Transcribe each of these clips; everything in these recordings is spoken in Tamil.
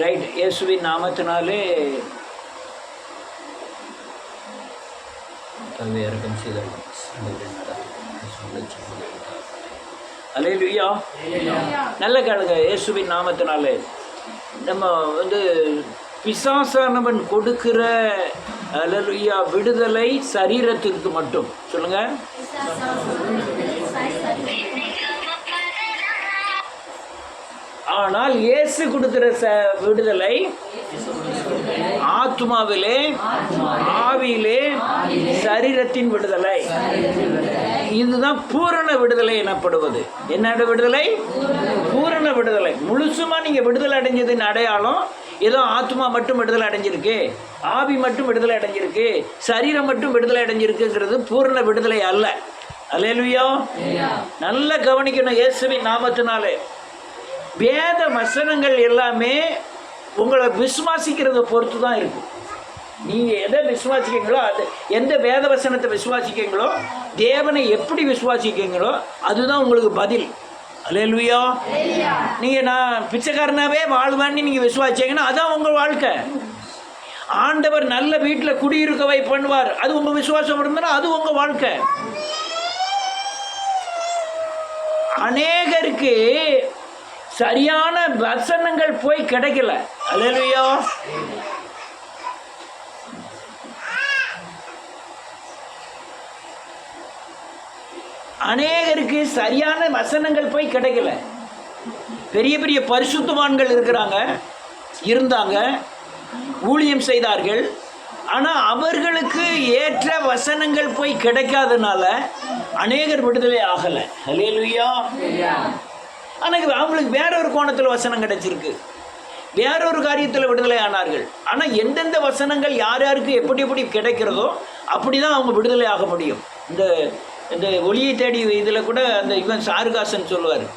ரைட். இயேசுவின் நாமத்தினாலே இறக்கம் செய்தார்கள். அல்லேலூயா. நல்ல கேளுங்க. இயேசுவின் நாமத்தினாலே நம்ம பிசாசானவன் கொடுக்கிற அல்லேலூயா விடுதலை சரீரத்திற்கு மட்டும். சொல்லுங்க. ஆனால் இயேசு கொடுக்கிற விடுதலை ஆத்மாவிலே, ஆவியிலே, சரீரத்தின் விடுதலை. இதுதான் பூரண விடுதலை எனப்படுவது. என்ன விடுதலை? பூரண விடுதலை. முழுசுமா நீங்க விடுதலை அடைஞ்சதின் அடையாளம் ஏதோ ஆத்மா மட்டும் விடுதலை அடைஞ்சிருக்கு, ஆவி மட்டும் விடுதலை அடைஞ்சிருக்கு, சரீரம் மட்டும் விடுதலை அடைஞ்சிருக்குங்கிறது பூரண விடுதலை அல்ல. அல்லேலூயா. நல்ல கவனிக்கணும். இயேசுவின் நாமத்தினாலே வேத வசனங்கள் எல்லாமே உங்களை விசுவாசிக்கிறத பொறுத்து தான் இருக்கு. நீங்கள் எதை விசுவாசிக்கிறீங்களோ, அது எந்த வேத வசனத்தை விசுவாசிக்கிறீங்களோ, தேவனை எப்படி விசுவாசிக்கிறீங்களோ அதுதான் உங்களுக்கு பதில். அல்லேலூயா. நீங்கள் நான் பிச்சைக்காரனாவே வாழ்வேன்னு நீங்கள் விசுவாசிங்கன்னா அதான் உங்கள் வாழ்க்கை. ஆண்டவர் நல்ல வீட்டில் குடியிருக்கவை பண்ணுவார், அது உங்கள் விசுவாசம் இருந்தால் அது உங்கள் வாழ்க்கை. அநேகருக்கு சரியான வசனங்கள் போய் கிடைக்கல. அல்லேலூயா. அநேகருக்கு சரியான வசனங்கள் போய் கிடைக்கல. பெரிய பெரிய பரிசுத்தவான்கள் இருந்தாங்க, ஊழியம் செய்தார்கள். ஆனால் அவர்களுக்கு ஏற்ற வசனங்கள் போய் கிடைக்காதனால அநேகர் விடுதலை ஆகலை. அல்லேலூயா. ஆனால் அவங்களுக்கு வேறொரு கோணத்தில் வசனம் கிடைச்சிருக்கு, வேறொரு காரியத்தில் விடுதலை ஆனார்கள். ஆனால் எந்தெந்த வசனங்கள் யார் யாருக்கு எப்படி எப்படி கிடைக்கிறதோ அப்படி தான் அவங்க விடுதலை ஆக முடியும். இந்த ஒளியை தேடி இதில் கூட அந்த இவன் சாருகாசன் சொல்லுவார்,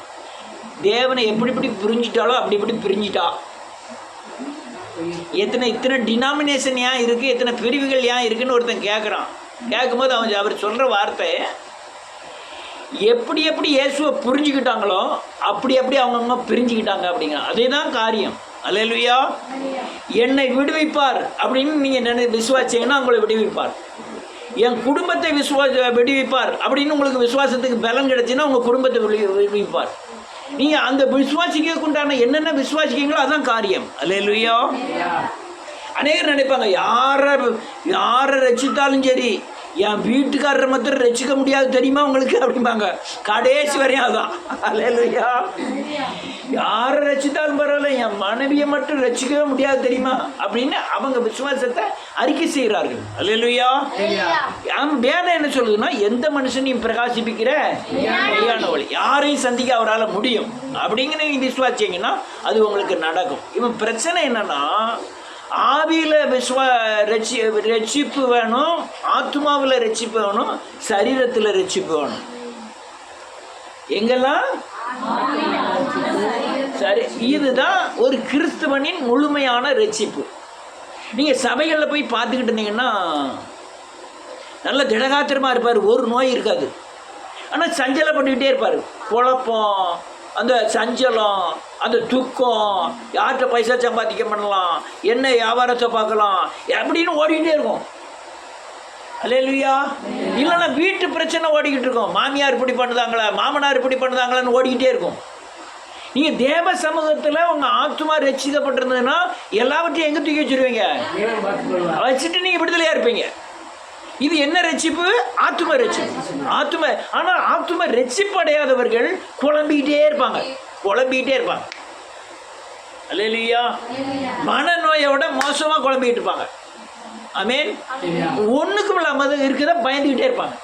தேவனை எப்படி எப்படி பிரிஞ்சிட்டாலோ அப்படி இப்படி பிரிஞ்சிட்டா. இத்தனை டினாமினேஷன் ஏன் இருக்குது, எத்தனை பிரிவுகள் ஏன் இருக்குன்னு ஒருத்தன் கேட்குறான். கேட்கும்போது அவர் சொல்கிற வார்த்தை, எப்படி எப்படி இயேசுவை புரிஞ்சுக்கிட்டாங்களோ அப்படி எப்படி அவங்கவுங்க பிரிஞ்சுக்கிட்டாங்க அப்படிங்கிற அதே தான் காரியம். அல்லேலூயா. என்னை விடுவிப்பார் அப்படின்னு நீங்கள் விசுவாசிங்கன்னா உங்களை விடுவிப்பார். என் குடும்பத்தை விடுவிப்பார் அப்படின்னு உங்களுக்கு விசுவாசத்துக்கு பலம் கிடைச்சுன்னா உங்கள் குடும்பத்தை விடுவிப்பார். நீங்கள் அந்த விசுவாசிக்குண்டான என்னென்ன விசுவாசிக்கீங்களோ அதான் காரியம். அல்லேலூயா. அநேகர் நினைப்பாங்க, யாரை ரசித்தாலும் சரி என் வீட்டுக்காரரை மாத்திரம் ரசிக்க முடியாது தெரியுமா உங்களுக்கு அப்படிம்பாங்க. கடைசி வரையும் அதான். அல்லேலூயா. யாரை ரசித்தாலும் பரவாயில்ல, என் மனைவியை மட்டும் ரசிக்கவே முடியாது தெரியுமா அப்படின்னு அவங்க விசுவாசத்தை அறிக்கை செய்கிறார்கள். அல்லேலூயா. வேதம் என்ன சொல்லுதுன்னா, எந்த மனுஷனையும் பிரகாசிப்பிக்கிற மெய்யான வழி, யாரையும் சந்திக்க அவரால் முடியும் அப்படிங்கிற நீங்கள் விசுவாசிங்கன்னா அது உங்களுக்கு நடக்கும். இவன் பிரச்சனை என்னன்னா, ஆவியில் ரட்சிப்பு வேணும், ஆத்மாவில் ரட்சிப்பு வேணும், சரீரத்தில் ரட்சிப்பு வேணும். எங்கெல்லாம் சரி, இதுதான் ஒரு கிறிஸ்துவனின் முழுமையான ரட்சிப்பு. நீங்கள் சபைகளில் போய் பார்த்துக்கிட்டு இருந்தீங்கன்னா நல்ல திடகாத்திரமாக இருப்பார், ஒரு நோய் இருக்காது. ஆனால் சஞ்சலப்பட்டுக்கிட்டே இருப்பார். குழப்பம், அந்த சஞ்சலம், அந்த துக்கம், யார்கிட்ட பைசா சம்பாதிக்க பண்ணலாம், என்ன வியாபாரத்தை பார்க்கலாம் அப்படின்னு ஓடிக்கிட்டே இருக்கும். அல்லேலூயா. இல்லைன்னா வீட்டு பிரச்சனை ஓடிக்கிட்டு இருக்கோம், மாமியார் இப்படி பண்ணுதாங்களா, மாமனார் இப்படி பண்ணுதாங்களான்னு ஓடிக்கிட்டே இருக்கும். நீங்கள் தேவ சமூகத்தில் உங்கள் ஆத்மா ரட்சிக்கப்பட்டிருந்ததுன்னா எல்லாவற்றையும் எங்கே தூக்கி வச்சுருவீங்க, வச்சுட்டு நீங்கள் விடுதலையாக இருப்பீங்க. இது என்ன ரட்சிப்பு? ஆத்தும ரட்சிப்பு. ஆனால் ஆத்தும ரட்சிப்பு அடையாதவர்கள் குழம்பிக்கிட்டே இருப்பாங்க. அல்லேலூயா. மனநோயோட மோசமாக குழம்பிக்கிட்டு இருப்பாங்க. ஆமென். ஒன்றுக்கும் இல்லாமல் இருக்கிறத பயந்துக்கிட்டே இருப்பாங்க.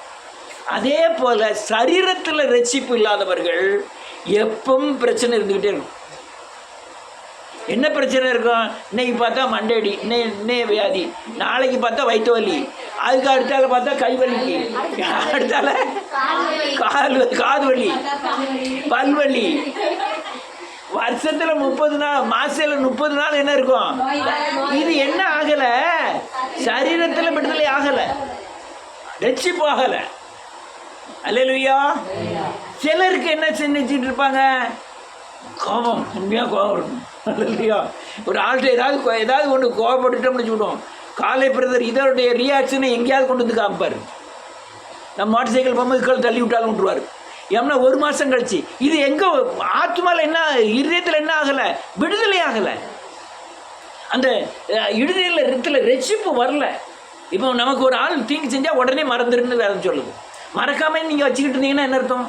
அதே போல் சரீரத்தில் ரட்சிப்பு இல்லாதவர்கள் எப்பவும் பிரச்சனை இருந்துக்கிட்டே இருக்கும். என்ன பிரச்சனை இருக்கும்? இன்னைக்கு பார்த்தா மண்டடி, இன்னைய வியாதி, நாளைக்கு பார்த்தா வயிற்று வலி, அதுக்கு அடுத்தால பார்த்தா கைவலிக்கு, அடுத்தால காது வலி, பல்வலி. வருஷத்தில் 30 நாள், மாசத்தில் 30 நாள் என்ன இருக்கும்? இது என்ன ஆகலை? சரீரத்தில் விடுதலை ஆகலை, ரட்சிப்பு ஆகலை. அல்லேலூயா. சிலருக்கு என்ன செஞ்சுட்டு இருப்பாங்க? கோபம், உண்மையாக கோபம் இருக்கும். இல்லையா? ஒரு ஆள்கிட்ட ஏதாவது ஒன்று கோவப்பட்டுட்டோம்னு வச்சுக்கிட்டோம், காலை பிரதர் இதோடைய ரியாக்ஷனை எங்கேயாவது கொண்டு வந்து காமிப்பார். நம்ம மோட்டர் சைக்கிள் போகும்போது கீழே தள்ளி விட்டாலும் விட்டுருவார். ஏன்னா ஒரு மாதம் கழிச்சு இது எங்கே ஆத்மாவில் என்ன, இருதயத்தில் என்ன ஆகலை, விடுதலை ஆகலை. அந்த இருதயத்தில் ரட்சிப்பு வரல. இப்போ நமக்கு ஒரு ஆள் தீங்கு செஞ்சால் உடனே மறந்துருன்னு வேற சொல்லுது. மறக்காமல் நீங்கள் வச்சுக்கிட்டு இருந்தீங்கன்னா என்ன அர்த்தம்?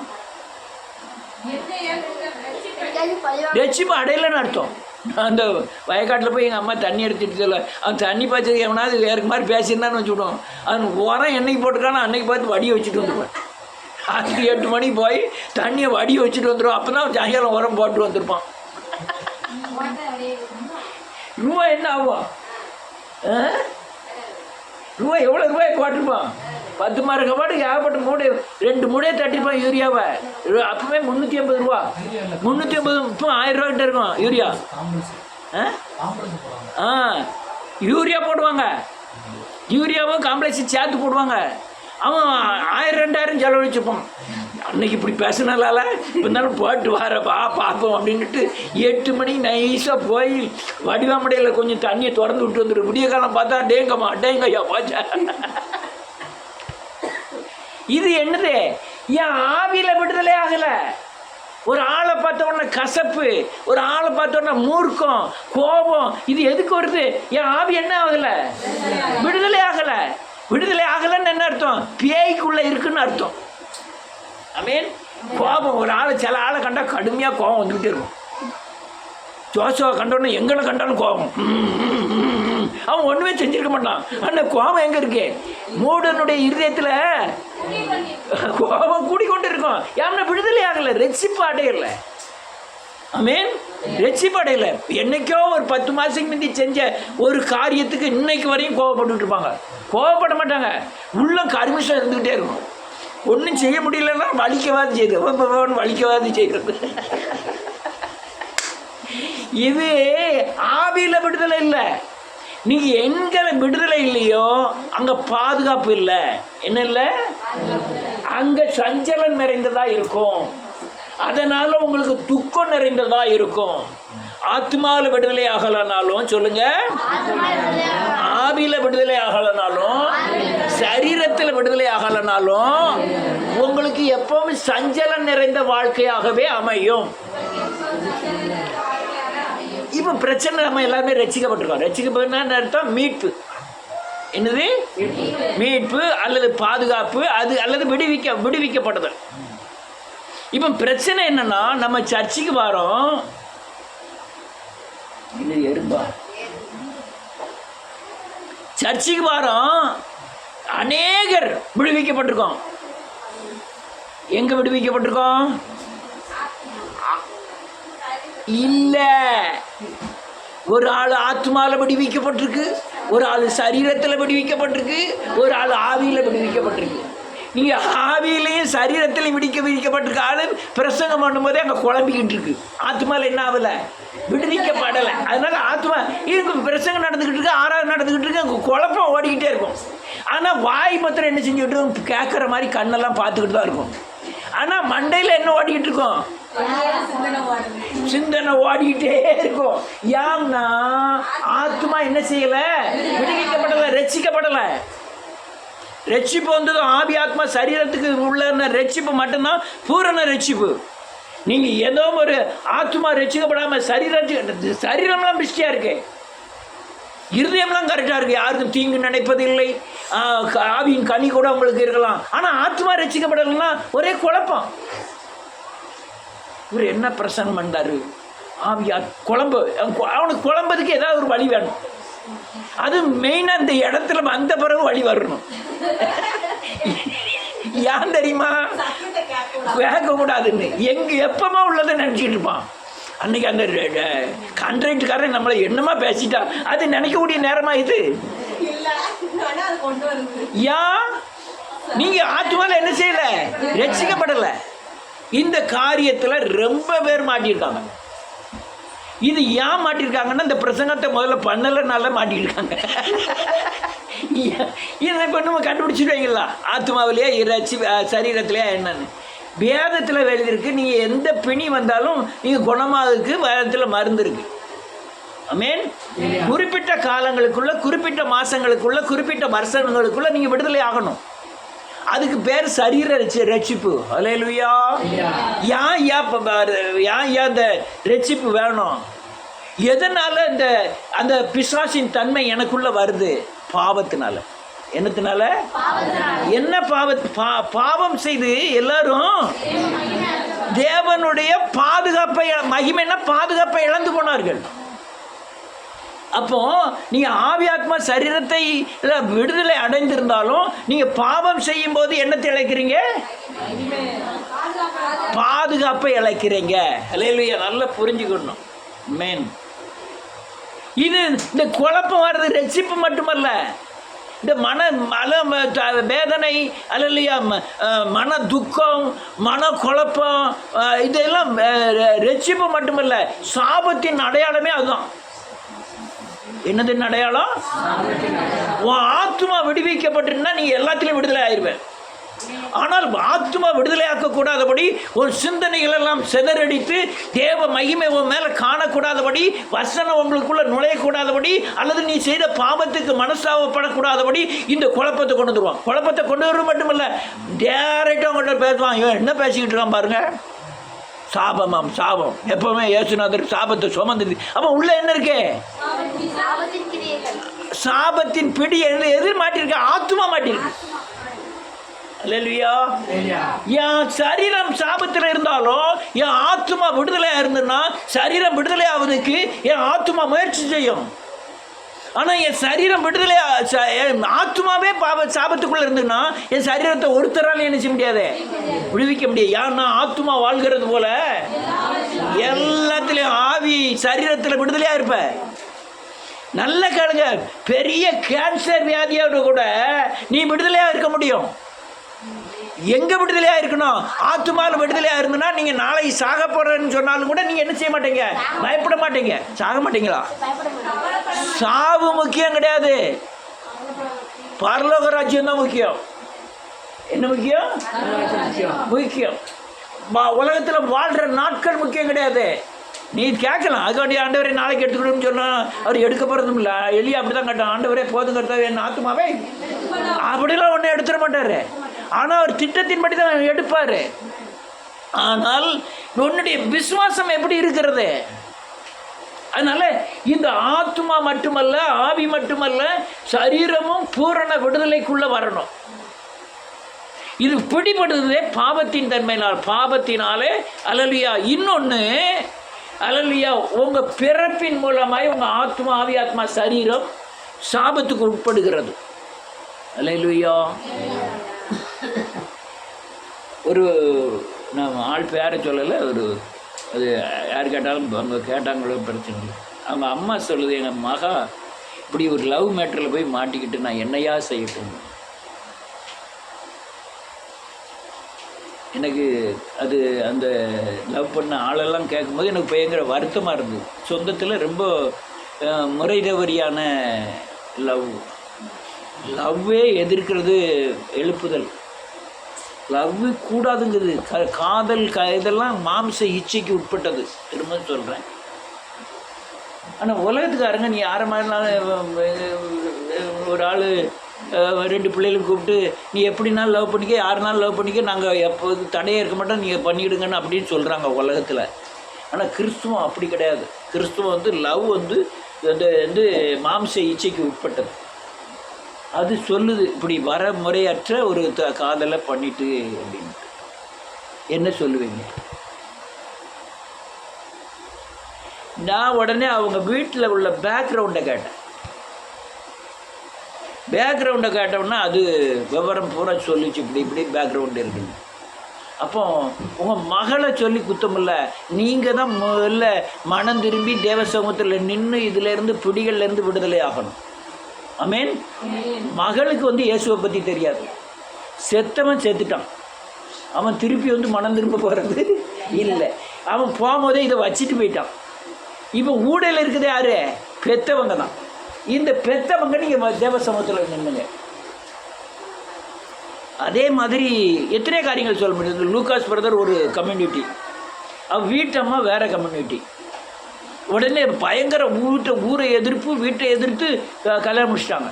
ரட்சிப்பு அடையலைன்னு அர்த்தம். அந்த வயக்காட்டில் போய் எங்கள் அம்மா தண்ணி எடுத்துட்டு சொல்ல, அவன் தண்ணி பாய்ச்சது எவனாவது வேறு மாதிரி பேசியிருந்தான்னு வச்சுக்கிட்டோம். அவன் உரம் என்னைக்கு போட்டுருக்கானோ அன்னைக்கு பார்த்து வடியை வச்சுட்டு வந்துடுவேன். அதுக்கு 8 மணிக்கு போய் தண்ணியை வடியை வச்சுட்டு வந்துடுவோம். அப்போ தான் சாயங்காலம் உரம் போட்டு வந்திருப்பான். ரூபா என்ன ஆகும்? ரூபா எவ்வளோ ரூபாய் போட்டிருப்பான்? 10 மார்க்க பாட்டு ஏகப்பட்ட மூடை, 2 மூடையை தட்டிருப்பான் யூரியாவை. அப்பவே 350 ரூபா, 350. இப்போ 1000 ரூபா கிட்ட இருக்கும் யூரியா. யூரியா போடுவாங்க, யூரியாவும் காம்ப்ளெக்ஸும் சேர்த்து போடுவாங்க. அவன் 1000-2000 செலவழிச்சுப்பான். அன்னைக்கு இப்படி பேசினால இருந்தாலும் போட்டு வரப்பா பார்ப்போம் அப்படின்ட்டு 8 மணிக்கு நைஸாக போய் வடிவாமடையில் கொஞ்சம் தண்ணியை திறந்து விட்டு வந்துடும். விடிய காலம் பார்த்தா டேங்கய்யா போச்சா. இது என்னது? என் ஆவியில் விடுதலை ஆகலை. ஒரு ஆளை பார்த்த உடனே கசப்பு, ஒரு ஆளை பார்த்த உடனே மூர்க்கம், கோபம், இது எதுக்கு வருது? என் ஆவி என்ன ஆகலை? விடுதலை ஆகலை. விடுதலை ஆகலைன்னு என்ன அர்த்தம்? பேய்க்குள்ளே இருக்குன்னு அர்த்தம். ஐ மீன் கோபம். ஒரு ஆளை, சில ஆளை கண்டால் கடுமையாக கோபம் வந்துக்கிட்டே இருக்கும். ஜோசுவா கண்டோன்னு எங்களை கண்டாலும் கோபம். அவன் ஒன்றுமே செஞ்சிருக்க மாட்டான். ஆனால் கோபம் எங்கே இருக்கு? மூடனுடைய இருதயத்தில் கோபம் கூடிக்கொண்டு இருக்கும். ஏன்னா விடுதலை ஆகலை, ரட்சிப்பு அடையலை. ஐ மீன் ரட்சிப்பு அடையலை. என்னைக்கோ ஒரு 10 மாதத்துக்கு முந்தி செஞ்ச ஒரு காரியத்துக்கு இன்னைக்கு வரையும் கோபப்பட்டு இருப்பாங்க. கோபப்பட மாட்டாங்க, உள்ள கருமிஷம் இருந்துக்கிட்டே இருக்கும். ஒன்றும் செய்ய முடியலன்னா வலிக்கவாது செய்யுது, வலிக்கவாது செய்கிறது. இது ஆவியில் விடுதலை இல்லை. நீங்கள் எங்கே விடுதலை இல்லையோ அங்கே பாதுகாப்பு இல்லை. என்ன இல்லை? அங்கே சஞ்சலம் நிறைந்ததாக இருக்கும். அதனால் உங்களுக்கு துக்கம் நிறைந்ததாக இருக்கும். ஆத்மாவில் விடுதலை ஆகலனாலும் சொல்லுங்க, ஆவியில் விடுதலை ஆகலனாலும், சரீரத்தில் விடுதலை ஆகலனாலும் உங்களுக்கு எப்பவும் சஞ்சலம் நிறைந்த வாழ்க்கையாகவே அமையும். இப்போ பிரச்சனை, நம்ம எல்லாருமே ரட்சிக்கப்பட்டிருக்கோம். ரட்சிக்கப்பட்ட அர்த்தம் மீட்பு. என்னது? மீட்பு அல்லது பாதுகாப்பு, அது அல்லது விடுவிக்கப்படுதல். இப்போ பிரச்சனை என்னன்னா, நம்ம சர்ச்சுக்கு வரோம், இது எறும்பா, சர்ச்சுக்கு வரோம், அநேகர் விடுவிக்கப்பட்டிருக்கோம். எங்க விடுவிக்கப்பட்டிருக்கோம்? இல்ல, ஒரு ஆள் ஆத்மாவில் விடுவிக்கப்பட்டிருக்கு, ஒரு ஆள் சரீரத்தில் விடுவிக்கப்பட்டிருக்கு, ஒரு ஆள் ஆவியில் விடுவிக்கப்பட்டிருக்கு. நீங்கள் ஆவியிலையும் சரீரத்திலையும் விடுவிக்கப்பட்டிருக்க ஆள் பிரசங்கம் பண்ணும்போதே அங்கே குழம்பிக்கிட்டு இருக்கு. ஆத்மாவில் என்ன ஆகலை? விடுவிக்கப்படலை. அதனால ஆத்மா இதுக்கு பிரசங்கம் நடந்துக்கிட்டு இருக்கு, ஆராதனை நடந்துக்கிட்டு இருக்கு, அங்கே குழப்பம் ஓடிக்கிட்டே இருக்கும். ஆனால் வாய் மாத்திரம் என்ன செஞ்சுக்கிட்டு இருக்கும்? கேட்குற மாதிரி கண்ணெல்லாம் பார்த்துக்கிட்டு தான் இருக்கும். ஆனால் மண்டையில் என்ன ஓடிக்கிட்டு இருக்கும்? சிந்தனை ஓடிக்கிட்டே இருக்கும். ஏன்னா ஆத்மா என்ன செய்யலை? விடுவிக்கப்படலை, ரட்சிக்கப்படலை. ரட்சிப்பு வந்ததும் ஆவி ஆத்மா சரீரத்துக்கு உள்ள ரட்சிப்பு மட்டும்தான் பூரண ரட்சிப்பு. நீங்கள் ஏதோ ஒரு ஆத்மா ரட்சிக்கப்படாமல் சரீரம்லாம் பிஸ்டியாக இருக்கு, இருதயம்லாம் கரெக்டாக இருக்குது, யாருக்கும் தீங்கு நினைப்பது இல்லை, ஆவியின் கனி கூட உங்களுக்கு இருக்கலாம். ஆனால் ஆத்மா ரட்சிக்கப்படலைன்னா ஒரே குழப்பம். இவர் என்ன பிரசங்கம் பண்ணாரு? ஆவியா குழம்பு, அவனுக்கு குழம்புறதுக்கு ஏதாவது ஒரு வழி வேணும். அது மெயினாக இந்த இடத்துல வந்த பிறகு வழி வரணும். ஏன் தெரியுமா? கேட்கக்கூடாதுன்னு எப்பமா உள்ளதை நினச்சிக்கிட்டு இருப்பான். அன்னைக்கு அந்த கான்ட்ராக்டுக்காரன் நம்மளை என்னமா பேசிட்டா, அது நினைக்கக்கூடிய நேரமா இது? ஏன் நீங்கள் ஆத்மாவில் என்ன செய்யலை? ரட்சிக்கப்படலை. இந்த காரியத்தில் ரொம்ப பேர் மாட்டியிருக்காங்க. இது ஏன் மாட்டியிருக்காங்கன்னா, இந்த பிரசங்கத்தை முதல்ல பண்ணலைனால மாட்டியிருக்காங்க. இதை இப்போ நம்ம கண்டுபிடிச்சிடுவீங்களா? ஆத்மாவிலேயே சரீரத்திலேயே என்னன்னு வேதத்தில் எழுதியிருக்கு. நீங்கள் எந்த பிணி வந்தாலும் நீங்கள் குணமாகிறதுக்கு வேதத்தில் மருந்து இருக்குது. ஆமென். குறிப்பிட்ட காலங்களுக்குள்ள, குறிப்பிட்ட மாசங்களுக்குள்ள, குறிப்பிட்ட வருஷங்களுக்குள்ள நீங்க விடுதலை ஆகணும். அதுக்கு பேர் சரீர ரட்சிப்பு. அல்லேலூயா. ஏன் இந்த ரட்சிப்பு வேணும்? எதனால அந்த பிசாசின் தன்மை எனக்குள்ள வருது? பாவத்தினால. என்னத்தினால? என்ன பாவம் செய்து எல்லாரும் தேவனுடைய பாதுகாப்பை, மகிமைன்னா பாதுகாப்பை இழந்து போனார்கள். அப்போ நீங்க ஆவி ஆத்மா சரீரத்தை விடுதலை அடைந்திருந்தாலும் நீங்க பாவம் செய்யும் போது என்னத்தை இழக்கிறீங்க? பாதுகாப்பை இழக்கிறீங்க. அல்லேலூயா. நல்லா புரிஞ்சுக்கணும். மேன் இது இந்த குழப்பம் வர்றது ரட்சிப்பு மட்டுமல்ல, இந்த வேதனை, அல்லையா, மன துக்கம், மன குழப்பம், இதெல்லாம் ரட்சிப்பு மட்டுமல்ல, சாபத்தின் அடையாளமே அதுதான். என்னது அடையாளம்? உன் ஆத்மா விடுவிக்கப்பட்டிருந்தா நீ எல்லாத்திலையும் விடுதலை ஆயிருவேன். ஆனால் ஆத்மா விடுதலையாக்க கூடாதபடி ஒரு சிந்தனைகள் எல்லாம் சிதறடித்து தேவ மகிமை உன் மேல காணக்கூடாதபடி, வசனம் உங்களுக்குள்ள நுழையக்கூடாதபடி, அல்லது நீ செய்த பாவத்துக்கு மனஸ்தாபப்படக்கூடாதபடி இந்த குழப்பத்தை கொண்டு வந்துருவான். குழப்பத்தை கொண்டு வர மட்டுமல்ல, டேரக்டாக உங்கள்கிட்ட பேசுவான். இவன் என்ன பேசிக்கிட்டு இருக்கான் பாருங்க. சாபமாம் சாபம். எப்பவுமே இயேசுநாதர் சாபத்தை சுமந்தது. அப்போ உள்ள என்ன இருக்கு? சாபத்தின் பிடி எது மாட்டிருக்க? ஆத்மா மாட்டிருக்கு. அல்லேலூயா. என் சரீரம் சாபத்தில் இருந்தாலும் என் ஆத்மா விடுதலையா இருந்ததுன்னா, சரீரம் விடுதலை ஆவதுக்கு என் ஆத்மா முயற்சி செய்யும். ஆனால் என் சரீரம் விடுதலை, ஆத்மாவே சாபத்துக்குள்ள இருந்ததுன்னா என் சரீரத்தை ஒருத்தரால் என்ன செய்ய முடியாது? விடுவிக்க முடியாது. ஏன்னா ஆத்மா வாழ்கிறது போல எல்லாத்துலேயும் ஆவி சரீரத்தில் விடுதலையா இருப்ப. நல்ல கேளுங்க, பெரிய கேன்சர் வியாதியோட கூட நீ விடுதலையா இருக்க முடியும். எங்க விடுதலையா இருக்கணும்? ஆத்துமால விடுதலையா இருந்ததுன்னா நீங்க நாளை சாக போறேன்னு சொன்னாலும் கூட நீங்க என்ன செய்ய மாட்டீங்க? பயப்பட மாட்டீங்க. சாக மாட்டீங்களா? சாவு முக்கியம் கிடையாது, பரலோக ராஜ்யம் தான் முக்கியம். என்ன முக்கியம்? முக்கியம். உலகத்துல வாழ்ற நாட்கள் முக்கியம் கிடையாது. நீ கேட்கலாம், அதுக்காண்டி ஆண்டவரே நாளைக்கு எடுத்துக்கணும்னு சொன்னா அவர் எடுக்க போறதும் இல்லை. எளிய அப்படிதான் கேட்டான், ஆண்டவரே போதுங்கிறத என் ஆத்மாவே அப்படிலாம் ஒன்றும் எடுத்துட மாட்டாரு. ஆனால் அவர் திட்டத்தின்படி தான் எடுப்பார். ஆனால் உன்னுடைய விசுவாசம் எப்படி இருக்கிறது? அதனால இந்த ஆத்மா மட்டுமல்ல, ஆவி மட்டுமல்ல, சரீரமும் பூரண விடுதலைக்குள்ள வரணும். இது பிடிபடுறதே பாவத்தின் தன்மையினால், பாவத்தினாலே. அல்லேலூயா. இன்னொன்று, அல்லேலூயா, உங்க பிறப்பின் மூலமாய் உங்க ஆத்மா, ஆவி ஆத்மா, சரீரம் சாபத்துக்கு உட்படுகிறது. அல்லேலூயா. ஒரு நான் ஆள் பேரை சொல்லலை, ஒரு அது யார் கேட்டாலும் அவங்க கேட்டாங்களோ பிரச்சனை இல்லை. அவங்க அம்மா சொல்லுது, எங்கள் மகா இப்படி ஒரு லவ் மேட்டரில் போய் மாட்டிக்கிட்டு நான் என்னையா செய்யட்டும். எனக்கு அது அந்த லவ் பண்ண ஆளெல்லாம் கேட்கும்போது எனக்கு பயங்கர வருத்தமாக இருந்தது. சொந்தத்தில் ரொம்ப முறை தவறியான லவ்வே எதிர்க்கிறது எழுப்புதல். லவ் கூடாதுங்கிறது. காதல் இதெல்லாம் மாம்ச இச்சைக்கு உட்பட்டது. திரும்ப சொல்கிறேன். ஆனால் உலகத்துக்காரங்க நீ யாரை மாதிரினாலும் ஒரு ஆள் 2 பிள்ளைகளும் கூப்பிட்டு நீ எப்படினாலும் லவ் பண்ணிக்க, யாருனாலும் லவ் பண்ணிக்க, நாங்கள் எப்போது தடையே இருக்க மாட்டோம், நீங்கள் பண்ணிவிடுங்கன்னு அப்படின்னு சொல்கிறாங்க உலகத்தில். ஆனால் கிறிஸ்துவம் அப்படி கிடையாது. கிறிஸ்துவம் லவ் வந்து மாம்ச இச்சைக்கு உட்பட்டது. அது சொல்லுது இப்படி வர முறையற்ற ஒரு காதலை பண்ணிட்டு அப்படின்ட்டு. என்ன சொல்லுவீங்க? நான் உடனே அவங்க வீட்டில் உள்ள பேக்ரவுண்டை கேட்டேன். பேக்ரவுண்டை கேட்டோம்னா அது விவரம் பூரா சொல்லிச்சு, இப்படி இப்படி பேக்ரவுண்டு இருக்குன்னு. அப்போ உங்கள் மகளை சொல்லி குத்தமில்ல, நீங்கள் தான் முதல்ல மனம் திரும்பி தேவ சமூகத்தில் நின்று இதிலேருந்து பிடிகள்லேருந்து விடுதலை ஆகணும். ஆமென். மகளுக்கு இயேசுவை பற்றி தெரியாது. செத்தவன் செத்துட்டான், அவன் திருப்பி மனம் திரும்ப போகிறது இல்லை. அவன் போகும்போதே இதை வச்சுட்டு போயிட்டான். இப்போ ஊடையில் இருக்குது யாரு? பெத்தவங்க தான். இந்த பெத்தவங்க நீங்கள் தேவ சமூகத்தில் நின்றுங்க. அதே மாதிரி எத்தனை காரியங்கள் சொல்ல முடியும். லூகாஸ் பிரதர் ஒரு கம்யூனிட்டி, அவன் வீட்டம்மா வேறு கம்யூனிட்டி. உடனே பயங்கர ஊரை எதிர்ப்பு, வீட்டை எதிர்த்து கல்யாணம் முடிச்சிட்டாங்க.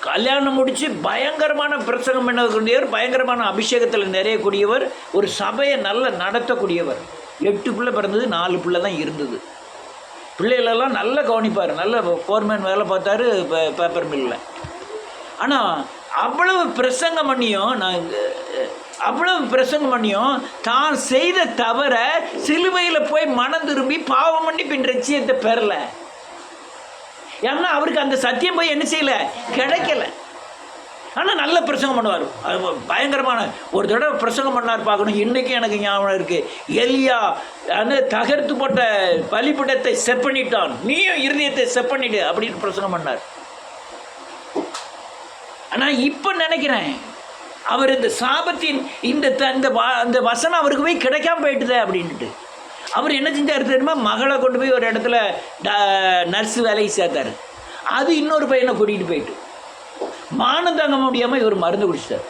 கல்யாணம் முடித்து பயங்கரமான பிரசங்கம் பண்ணக்கூடியவர், பயங்கரமான அபிஷேகத்தில் நிறையக்கூடியவர், ஒரு சபையை நல்லா நடத்தக்கூடியவர். 8 பிள்ளை பிறந்தது, 4 பிள்ளை தான் இருந்தது. பிள்ளைகளெல்லாம் நல்லா கவனிப்பார், நல்ல ஃபோர்மேன் வேலை பார்த்தாரு பேப்பர் மில்லில். ஆனால் அவ்வளவு பிரசங்கம் பண்ணியும் தான் செய்த தவிர சிலுவையில் போய் மனம் திரும்பி பாவம் பண்ணி பின் ரட்சியத்தை பெறல. ஏன்னா அவருக்கு அந்த சத்தியம் போய் என்ன செய்யலை, கிடைக்கல. ஆனால் நல்ல பிரசங்கம் பண்ணுவார். அது பயங்கரமான ஒரு தடவை பிரசங்கம் பண்ணார் பார்க்கணும். இன்றைக்கி எனக்கு ஞாபகம் இருக்குது. எலியா அந்த தகர்த்து போட்ட பலிபீடத்தை செப்பனிட்டான், நீயும் இருதயத்தை செப்பனிடு அப்படின்னு பிரசங்கம் பண்ணார். ஆனால் இப்போ நினைக்கிறேன் அவர் இந்த சாபத்தின் இந்த வசனம் அவருக்கு போய் கிடைக்காம போயிட்டுதே அப்படின்ட்டு அவர் என்ன செஞ்சார் தெரியுமா, மகளை கொண்டு போய் ஒரு இடத்துல நர்ஸு வேலைக்கு சேர்த்தார். அது இன்னொரு பையனை கூட்டிகிட்டு போயிட்டு மானம் தாங்க முடியாமல் இவர் மருந்து குடிச்சிட்டார்.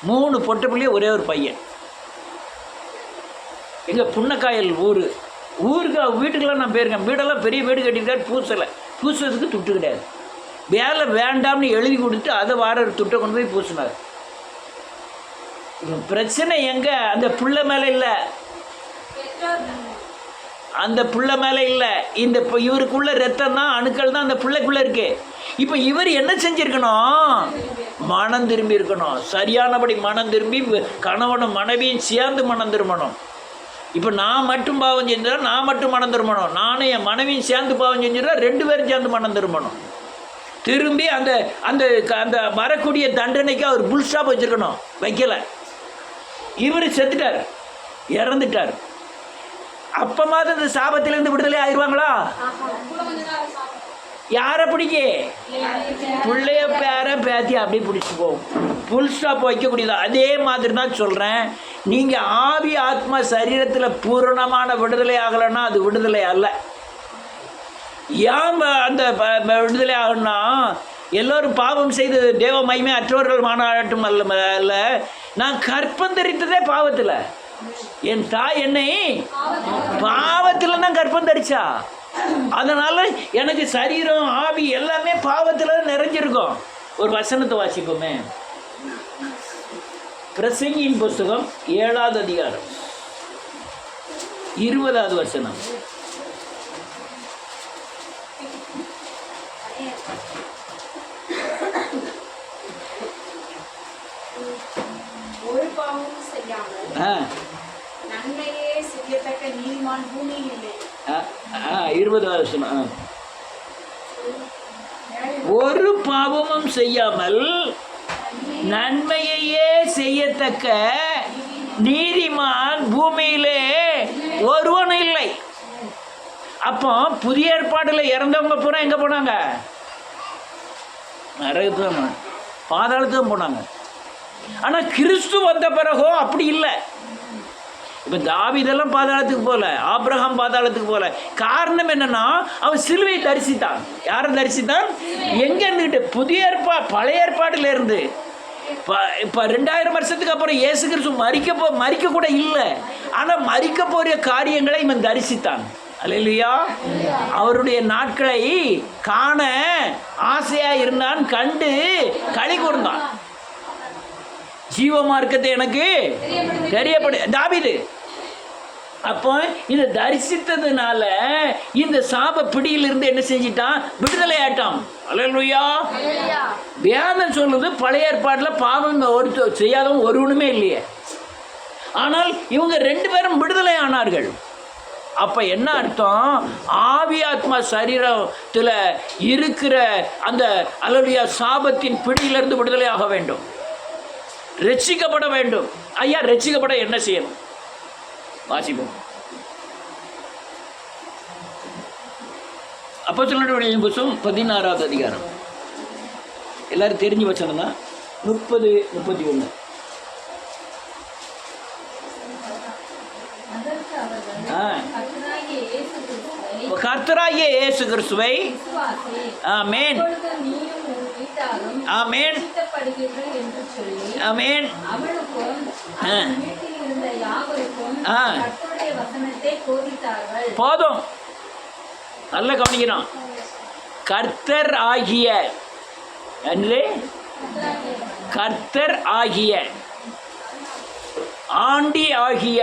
3 பொட்டை பிள்ளைய ஒரே ஒரு பையன். எங்கள் புன்னக்காயல் ஊருக்கு வீட்டுக்கெல்லாம் நான் போயிருக்கேன். வீடெல்லாம் பெரிய வீடு கட்டியிருக்காரு, பூசுறதுக்கு துட்டு கிடையாது. வேலை வேண்டாம்னு எழுதி கொடுத்து அதை வார துட்டை கொண்டு போய் பூசினார். பிரச்சனை எங்கே, அந்த புள்ள மேலே இல்லை, அந்த புள்ள மேலே இல்லை, இந்த இவருக்குள்ள ரத்தம் தான், அணுக்கள் தான் அந்த பிள்ளைக்குள்ளே இருக்கு. இப்போ இவர் என்ன செஞ்சுருக்கணும், மனம் திரும்பி இருக்கணும். சரியானபடி மனம் திரும்பி கணவனும் மனைவியும் சேர்ந்து மனம் திரும்பணும். இப்போ நான் மட்டும் பாவம் செஞ்சிடறேன், நான் மட்டும் மனம் திரும்பணும். நானும் என் மனைவியும் சேர்ந்து பாவம் செஞ்சிடறேன், 2 பேரும் சேர்ந்து மனம் திரும்பணும். திரும்பி அந்த அந்த அந்த வரக்கூடிய தண்டனைக்கு அவர் புல் ஸ்டாப் வச்சுருக்கணும், வைக்கலை. இவர் செத்துட்டார், இறந்துட்டார். அப்பமாவது இந்த சாபத்திலேருந்து விடுதலை ஆயிடுவாங்களா? யாரை பிடிக்க, பிள்ளைய பேர பேத்தி அப்படி பிடிச்சி போகும். புல் ஸ்டாப் வைக்கக்கூடியது. அதே மாதிரி தான் சொல்கிறேன், நீங்கள் ஆவி ஆத்மா சரீரத்தில் பூரணமான விடுதலை ஆகலைன்னா அது விடுதலை அல்ல. ஏன் அந்த விடுதலை ஆகணும்னா, எல்லோரும் பாவம் செய்து தேவ மகிமை அற்றவர்கள் மாநாட்டும் அல்ல. நான் கற்பந்தரித்ததே பாவத்தில். என் தாய் என்னை பாவத்தில் தான் கற்பம் தரிச்சா. அதனால் எனக்கு சரீரம் ஆவி எல்லாமே பாவத்தில் நிறைஞ்சிருக்கும். ஒரு வசனத்தை வாசிப்போமே. பிரசங்கியின் புஸ்தகம் 7வது அதிகாரம் 20வது வசனம். ஒரு பாவமும் செய்யாமல் நன்மையே செய்யத்தக்க நீதிமான் பூமியில் இல்லை. 20வது வசனம். ஒரு பாவமும் செய்யாமல் நன்மையையே செய்யத்தக்க நீதிமான் பூமியிலே ஒருவனும் இல்லை. அப்போ புதிய ஏற்பாட்டில் இறந்தவங்க பூரா எங்கே போனாங்க? நரகத்துக்கு, பாதாளத்துக்கு போனாங்க. ஆனால் கிறிஸ்து வந்த பிறகோ அப்படி இல்லை. இப்போ தாவீதெல்லாம் பாதாளத்துக்கு போகல, ஆபிரகாம் பாதாளத்துக்கு போகல. காரணம் என்னன்னா, அவன் சிலுவையை தரிசித்தான். யாரை தரிசித்தான்? எங்கே இருந்துக்கிட்டு? புதிய பழைய ஏற்பாட்டில் இருந்து இப்போ 2000 வருஷத்துக்கு அப்புறம் இயேசு கிறிஸ்து மறிக்க கூட இல்லை. ஆனால் மறிக்க போகிற காரியங்களை இவன் தரிசித்தான். அல்லேலூயா. அவருடைய நாட்களை காண ஆசையாக இருந்தான், கண்டு களி கூர்ந்தான். ஜீவ மார்க்கத்தை எனக்கு தெரியப்படு தாவீது. அப்போ இதை தரிசித்ததுனால இந்த சாப பிடியிலிருந்து என்ன செஞ்சிட்டான்? விடுதலை ஆட்டான். அல்லேலூயா. வேதம் சொல்லுது, பழைய ஏற்பாட்டில் பாவம் செய்யாதவன் ஒருவனுமே இல்லையே. ஆனால் இவங்க 2 பேரும் விடுதலை ஆனார்கள். அப்போ என்ன அர்த்தம்? ஆவி ஆத்மா சரீரத்தில் இருக்கிற அந்த அல்லேலூயா சாபத்தின் பிடியிலிருந்து விடுதலை ஆக வேண்டும், ரட்சிக்கப்பட வேண்டும். ஐயா, ரட்சிக்கப்பட என்ன செய்யணும்? வாசிப்போம். அப்போஸ்தலர்களுடைய புத்தகம் 16வது அதிகாரம். எல்லாரும் தெரிஞ்சு வச்சோம் தான். 30-31. கர்த்தராகிய இயேசு கிறிஸ்துவை ஆமென் ஆமென் ஆமென் வசனத்தை போதித்தார்கள். போதும், நல்லா கவனிக்கணும். கர்த்தர் ஆகிய என்று கர்த்தர் ஆகிய ஆண்டி ஆகிய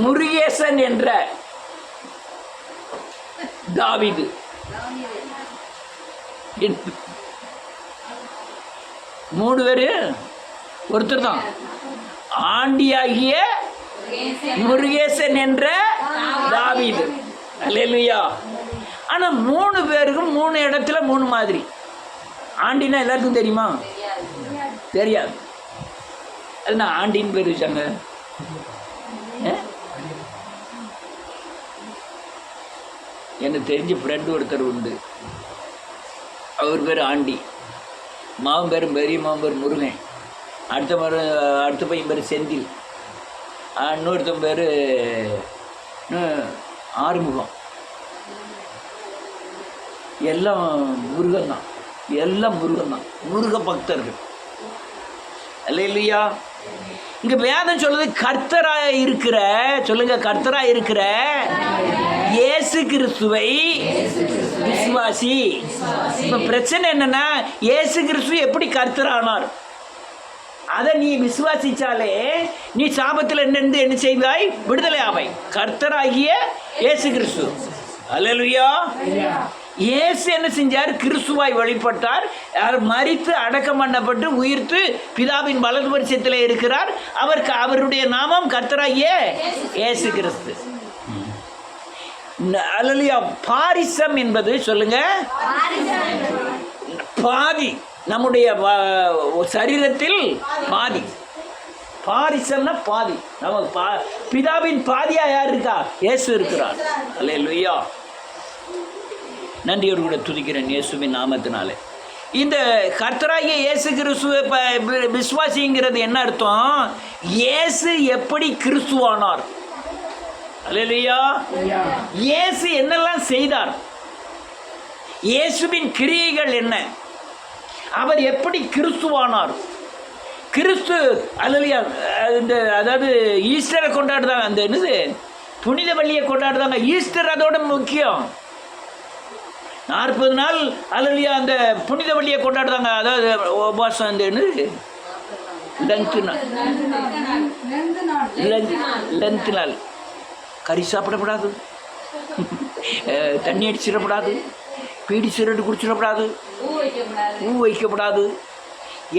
முருகேசன் என்ற தாவீது மூணு பேரு ஒருத்தர் தான். ஆண்டியாகிய முருகேசன் என்ற தாவீது. அல்லேலூயா. ஆனா மூணு பேருக்கும் மூணு இடத்துல மூணு மாதிரி. ஆண்டினா எல்லாருக்கும் தெரியுமா? தெரியாது. அது நான் ஆண்டின்னு பேர் வச்சாங்க. எனக்கு தெரிஞ்ச ஃப்ரெண்டு ஒருத்தர் உண்டு, அவர் பேர் ஆண்டி. மாவன் பேர் பெரிய மாவன் பேர் முருகன். அடுத்த பையன் பேர் செந்தில். இன்னொருத்தன் பேர் ஆறுமுகம். எல்லாம் முருகன் தான், எல்லாம் முருகன் தான், முருக பக்தர்கள். அல்லேலூயா. இங்க வேதம் சொல்லுது கர்த்தராக இருக்கிற, சொல்லுங்க, கர்த்தராக இருக்கிற இயேசு கிறிஸ்துவை விசுவாசி. இப்ப பிரச்சனை என்னன்னா, இயேசு கிறிஸ்து எப்படி கர்த்தரானார் அதை நீ விசுவாசிச்சாலே நீ சாபத்தில் இருந்து என்ன செய்வாய்? விடுதலை ஆவாய். கர்த்தராகிய இயேசு கிறிஸ்து. அல்லேலூயா. இயேசு என்ன செஞ்சார்? கிறிஸ்துவாய் வெளிப்பட்டார். மரித்து அடக்கம் பண்ணப்பட்டு உயிர்த்து பிதாவின் வலது பரிசத்தில் இருக்கிறார். அவருடைய நாமம் கர்த்தராகிய இயேசு கிறிஸ்து. அல்லேலூயா. பாரிசம் என்பது, சொல்லுங்க, பாதி நம்முடைய சரீரத்தில் பாதி. பாரிசம்னா பாதி. நமக்கு பிதாவின் பாதியா யார் இருக்கா? இயேசு இருக்கிறார். அல்லேலூயா. நன்றியோடு கூட துதிக்கிறேன் இயேசுவின் நாமத்தினாலே. இந்த கர்த்தராகிய இயேசு கிறிஸ்துவ விசுவாசிங்கிறது என்ன அர்த்தம்? இயேசு எப்படி கிறிஸ்துவானார்? அல்லேலூயா. இயேசு என்னெல்லாம் செய்தார்? இயேசுவின் கிரியைகள் என்ன? அவர் எப்படி கிறிஸ்துவானார்? கிறிஸ்து, அல்லேலூயா. இந்த அதாவது ஈஸ்டரை கொண்டாடுதாங்க, அந்த என்னது புனித வள்ளியை கொண்டாடுதாங்க. ஈஸ்டர் அதோட முக்கியம். 40 நாள் அல்லேலூயா அந்த புனித வள்ளியை கொண்டாடுதாங்க. அதாவது உபவாசம், அந்த என்னது லென்த் நாள். கறி சாப்பிடப்படாது, தண்ணி அடிச்சிடப்படாது, பீடி சிரட்டு குடிச்சிடப்படாது, பூ வைக்கப்படாது.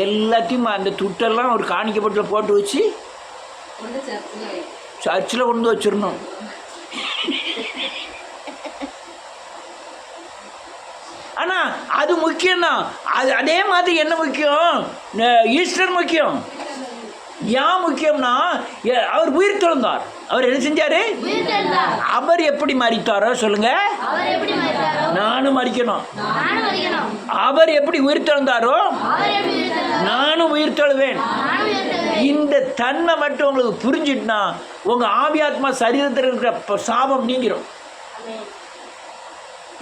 எல்லாத்தையும் அந்த துட்டெல்லாம் ஒரு காணிக்கப்பட்டில் போட்டு வச்சு சர்ச்சில் கொண்டு வச்சிடணும். ஆனால் அது முக்கியம்தான். அதே மாதிரி என்ன முக்கியம்? ஈஸ்டர் முக்கியம். ஏன் முக்கியம்னா, அவர் உயிர் தெழுந்தார். அவர் என்ன செஞ்சாரு? அவர் எப்படி மரித்தாரோ சொல்லுங்க, நானும் மரிக்கணும். அவர் எப்படி உயிர் தெழுந்தாரோ நானும் உயிர் தெழுவேன். இந்த தன்மை மட்டும் உங்களுக்கு புரிஞ்சிட்டுனா உங்க ஆவி ஆத்மா சரீரத்தில் இருக்கிற சாபம் நீங்கிரும்.